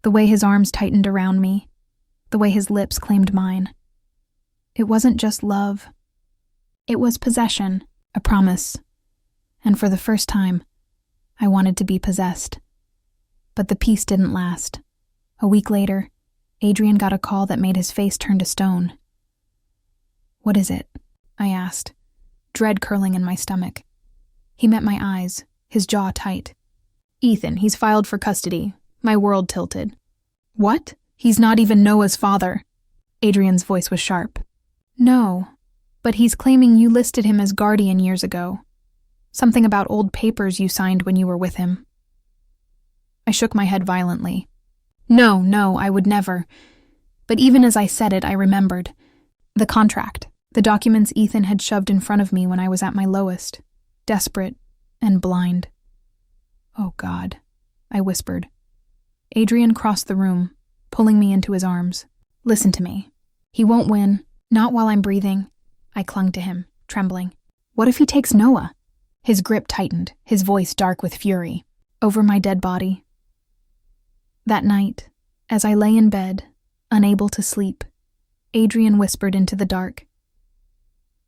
The way his arms tightened around me, the way his lips claimed mine. It wasn't just love. It was possession, a promise. And for the first time, I wanted to be possessed. But the peace didn't last. A week later, Adrian got a call that made his face turn to stone. "What is it?" I asked, dread curling in my stomach. He met my eyes, his jaw tight. "Ethan, he's filed for custody." My world tilted. "What? He's not even Noah's father." Adrian's voice was sharp. "No, but he's claiming you listed him as guardian years ago. Something about old papers you signed when you were with him." I shook my head violently. No, I would never. But even as I said it, I remembered. The contract, the documents Ethan had shoved in front of me when I was at my lowest, desperate and blind. "Oh God," I whispered. Adrian crossed the room, pulling me into his arms. "Listen to me. He won't win, not while I'm breathing." I clung to him, trembling. "What if he takes Noah?" His grip tightened, his voice dark with fury. "Over my dead body." That night, as I lay in bed, unable to sleep, Adrian whispered into the dark.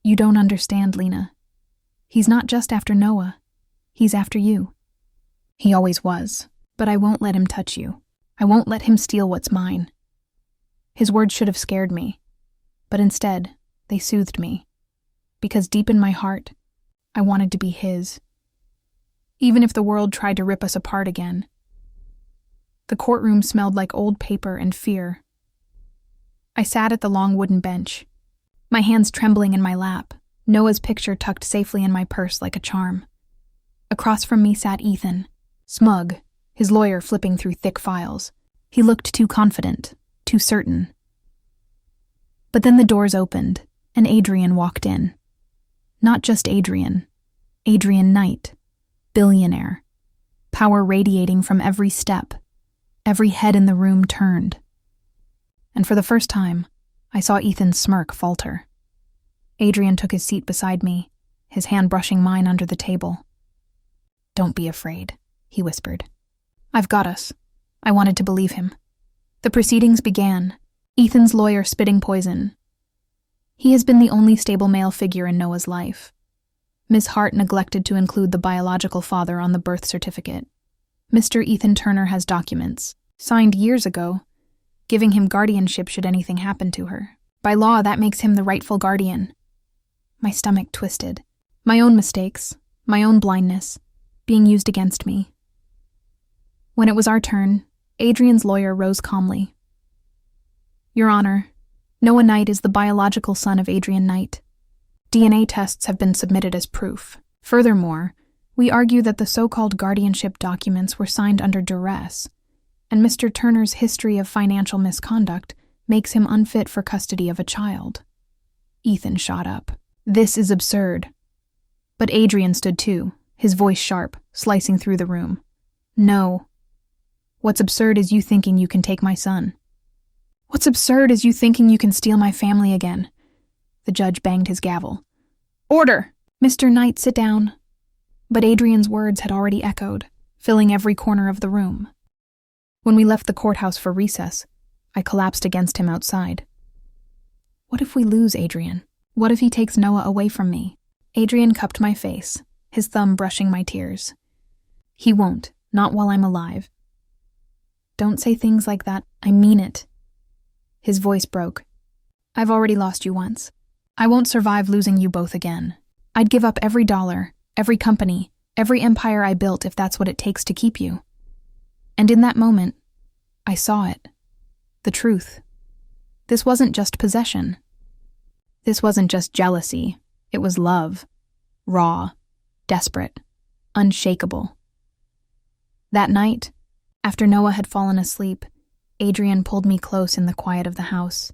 "You don't understand, Lena. He's not just after Noah. He's after you. He always was, but I won't let him touch you. I won't let him steal what's mine." His words should have scared me, but instead, they soothed me, because deep in my heart, I wanted to be his. Even if the world tried to rip us apart again. The courtroom smelled like old paper and fear. I sat at the long wooden bench, my hands trembling in my lap, Noah's picture tucked safely in my purse like a charm. Across from me sat Ethan, smug, his lawyer flipping through thick files. He looked too confident, too certain. But then the doors opened, and Adrian walked in. Not just Adrian Knight, billionaire, power radiating from every step. Every head in the room turned. And for the first time, I saw Ethan's smirk falter. Adrian took his seat beside me, his hand brushing mine under the table. "Don't be afraid," he whispered. "I've got us." I wanted to believe him. The proceedings began, Ethan's lawyer spitting poison. He has been the only stable male figure in Noah's life. Miss Hart neglected to include the biological father on the birth certificate. Mr. Ethan Turner has documents, signed years ago, giving him guardianship should anything happen to her. By law, that makes him the rightful guardian. My stomach twisted. My own mistakes, my own blindness. being used against me. When it was our turn, Adrian's lawyer rose calmly. Your Honor, Noah Knight is the biological son of Adrian Knight. DNA tests have been submitted as proof. Furthermore, we argue that the so-called guardianship documents were signed under duress, and Mr. Turner's history of financial misconduct makes him unfit for custody of a child. Ethan shot up. This is absurd. But Adrian stood too, his voice sharp, slicing through the room. No. What's absurd is you thinking you can take my son. What's absurd is you thinking you can steal my family again. The judge banged his gavel. Order! Mr. Knight, sit down. But Adrian's words had already echoed, filling every corner of the room. When we left the courthouse for recess, I collapsed against him outside. What if we lose Adrian? What if he takes Noah away from me? Adrian cupped my face, his thumb brushing my tears. He won't, not while I'm alive. Don't say things like that, I mean it. His voice broke. I've already lost you once. I won't survive losing you both again. I'd give up every dollar, every company, every empire I built if that's what it takes to keep you. And in that moment, I saw it. The truth. This wasn't just possession. This wasn't just jealousy. It was love. Raw, desperate, unshakable. That night, after Noah had fallen asleep, Adrian pulled me close in the quiet of the house.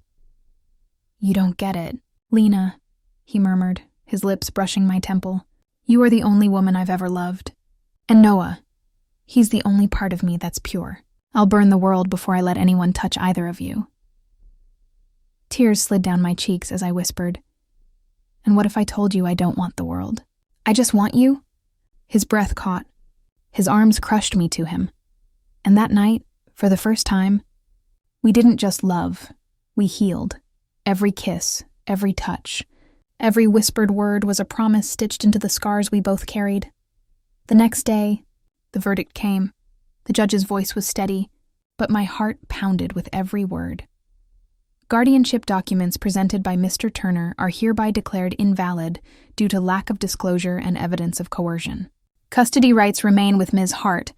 You don't get it, Lena, he murmured, his lips brushing my temple. You are the only woman I've ever loved. And Noah, he's the only part of me that's pure. I'll burn the world before I let anyone touch either of you. Tears slid down my cheeks as I whispered, and what if I told you I don't want the world? I just want you? His breath caught. His arms crushed me to him. And that night, for the first time, we didn't just love, we healed. Every kiss, every touch, every whispered word was a promise stitched into the scars we both carried. The next day, the verdict came. The judge's voice was steady, but my heart pounded with every word. Guardianship documents presented by Mr. Turner are hereby declared invalid due to lack of disclosure and evidence of coercion. Custody rights remain with Ms. Hart,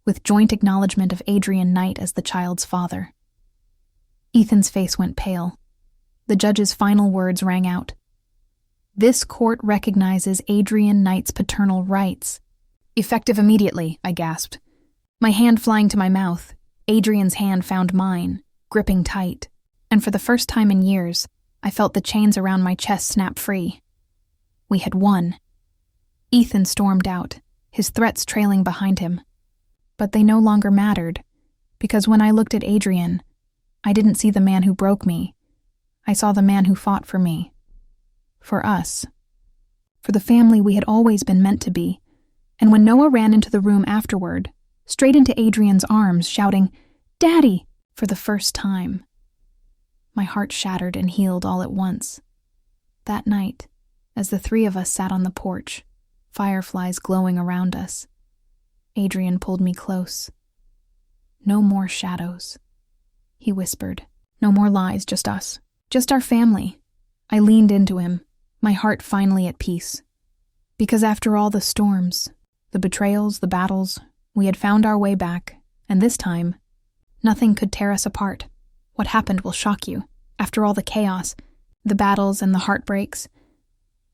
with joint acknowledgement of Adrian Knight as the child's father. Ethan's face went pale. The judge's final words rang out. This court recognizes Adrian Knight's paternal rights. Effective immediately, I gasped. My hand flying to my mouth, Adrian's hand found mine, gripping tight. And for the first time in years, I felt the chains around my chest snap free. We had won. Ethan stormed out, his threats trailing behind him. But they no longer mattered, because when I looked at Adrian, I didn't see the man who broke me. I saw the man who fought for me. For us. For the family we had always been meant to be. And when Noah ran into the room afterward, straight into Adrian's arms, shouting, "Daddy!" for the first time, my heart shattered and healed all at once. That night, as the three of us sat on the porch, fireflies glowing around us, Adrian pulled me close. No more shadows, he whispered. No more lies, just us. Just our family. I leaned into him, my heart finally at peace. Because after all the storms, the betrayals, the battles, we had found our way back, and this time, nothing could tear us apart. What happened will shock you. After all the chaos, the battles and the heartbreaks,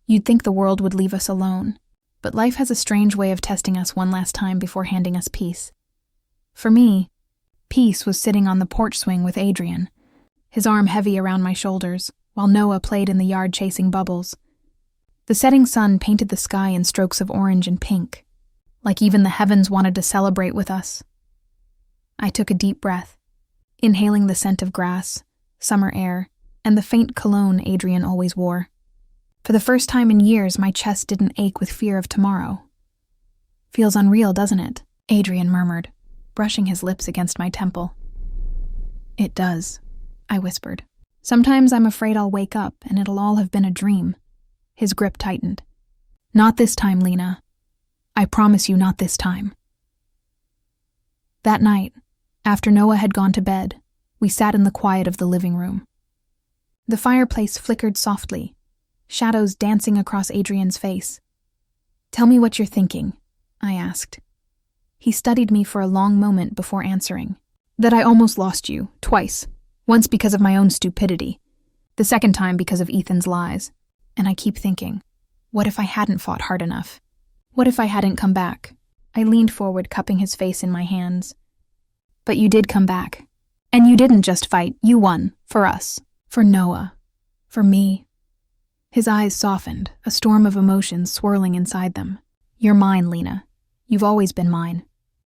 you'd think the world would leave us alone. But life has a strange way of testing us one last time before handing us peace. For me, peace was sitting on the porch swing with Adrian, his arm heavy around my shoulders, while Noah played in the yard chasing bubbles. The setting sun painted the sky in strokes of orange and pink, like even the heavens wanted to celebrate with us. I took a deep breath, inhaling the scent of grass, summer air, and the faint cologne Adrian always wore. For the first time in years, my chest didn't ache with fear of tomorrow. Feels unreal, doesn't it? Adrian murmured, brushing his lips against my temple. It does, I whispered. Sometimes I'm afraid I'll wake up and it'll all have been a dream. His grip tightened. Not this time, Lena. I promise you, not this time. That night, after Noah had gone to bed, we sat in the quiet of the living room. The fireplace flickered softly, shadows dancing across Adrian's face. Tell me what you're thinking, I asked. He studied me for a long moment before answering. That I almost lost you, twice. Once because of my own stupidity. The second time because of Ethan's lies. And I keep thinking, what if I hadn't fought hard enough? What if I hadn't come back? I leaned forward, cupping his face in my hands. But you did come back. And you didn't just fight, you won. For us. For Noah. For me. His eyes softened, a storm of emotions swirling inside them. You're mine, Lena. You've always been mine.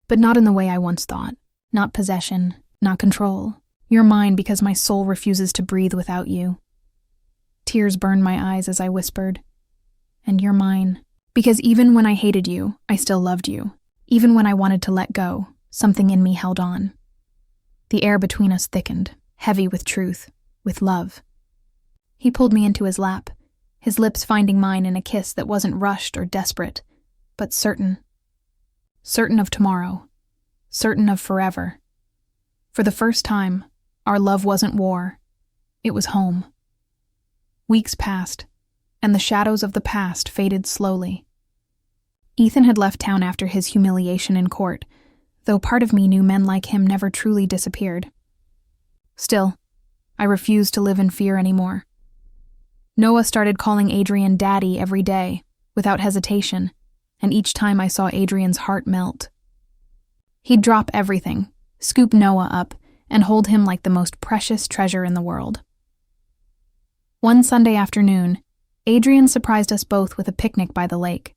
But not in the way I once thought. Not possession, not control. You're mine because my soul refuses to breathe without you. Tears burned my eyes as I whispered. And you're mine. Because even when I hated you, I still loved you. Even when I wanted to let go, something in me held on. The air between us thickened, heavy with truth, with love. He pulled me into his lap, his lips finding mine in a kiss that wasn't rushed or desperate, but certain. Certain of tomorrow. Certain of forever. For the first time, our love wasn't war. It was home. Weeks passed, and the shadows of the past faded slowly. Ethan had left town after his humiliation in court, though part of me knew men like him never truly disappeared. Still, I refused to live in fear anymore. Noah started calling Adrian Daddy every day, without hesitation, and each time I saw Adrian's heart melt. He'd drop everything, scoop Noah up, and hold him like the most precious treasure in the world. One Sunday afternoon, Adrian surprised us both with a picnic by the lake.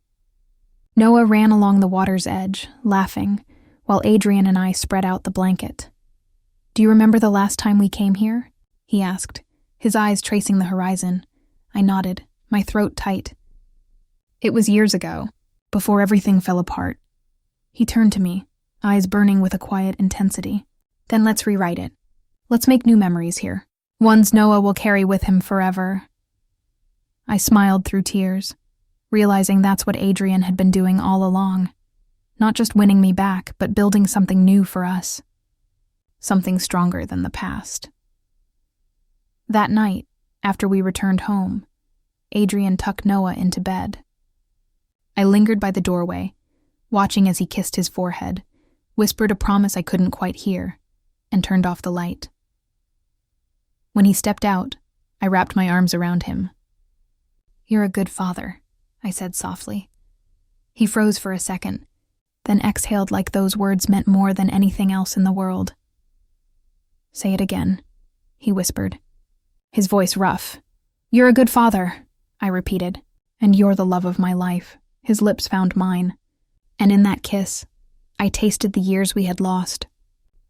Noah ran along the water's edge, laughing, while Adrian and I spread out the blanket. Do you remember the last time we came here? He asked, his eyes tracing the horizon. I nodded, my throat tight. It was years ago, before everything fell apart. He turned to me, eyes burning with a quiet intensity. Then let's rewrite it. Let's make new memories here. Ones Noah will carry with him forever. I smiled through tears, realizing that's what Adrian had been doing all along. Not just winning me back, but building something new for us. Something stronger than the past. That night, after we returned home, Adrian tucked Noah into bed. I lingered by the doorway, watching as he kissed his forehead, whispered a promise I couldn't quite hear, and turned off the light. When he stepped out, I wrapped my arms around him. You're a good father, I said softly. He froze for a second, then exhaled like those words meant more than anything else in the world. Say it again, he whispered, his voice rough. You're a good father, I repeated, and you're the love of my life. His lips found mine, and in that kiss, I tasted the years we had lost,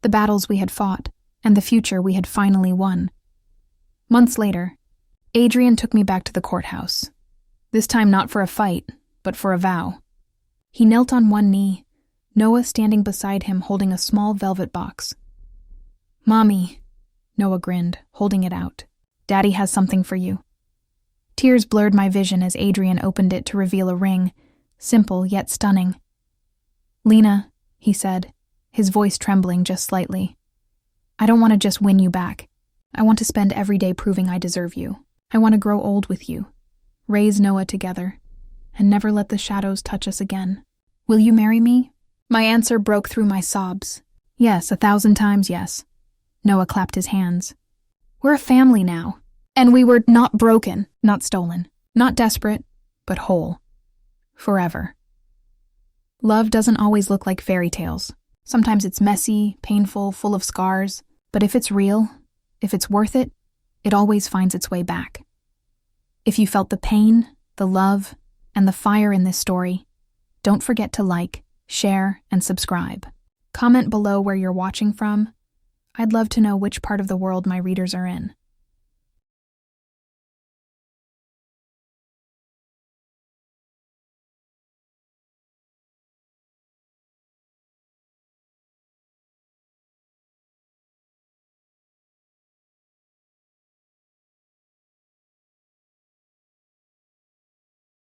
the battles we had fought, and the future we had finally won. Months later, Adrian took me back to the courthouse. This time not for a fight, but for a vow. He knelt on one knee, Noah standing beside him holding a small velvet box. Mommy, Noah grinned, holding it out. Daddy has something for you. Tears blurred my vision as Adrian opened it to reveal a ring, simple yet stunning. Lena, he said, his voice trembling just slightly. I don't want to just win you back. I want to spend every day proving I deserve you. I want to grow old with you, raise Noah together, and never let the shadows touch us again. Will you marry me? My answer broke through my sobs. Yes, 1,000 times yes. Noah clapped his hands. We're a family now, and we were not broken, not stolen, not desperate, but whole. Forever. Love doesn't always look like fairy tales. Sometimes it's messy, painful, full of scars, but if it's real, if it's worth it, it always finds its way back. If you felt the pain, the love, and the fire in this story, don't forget to like, share, and subscribe. Comment below where you're watching from. I'd love to know which part of the world my readers are in.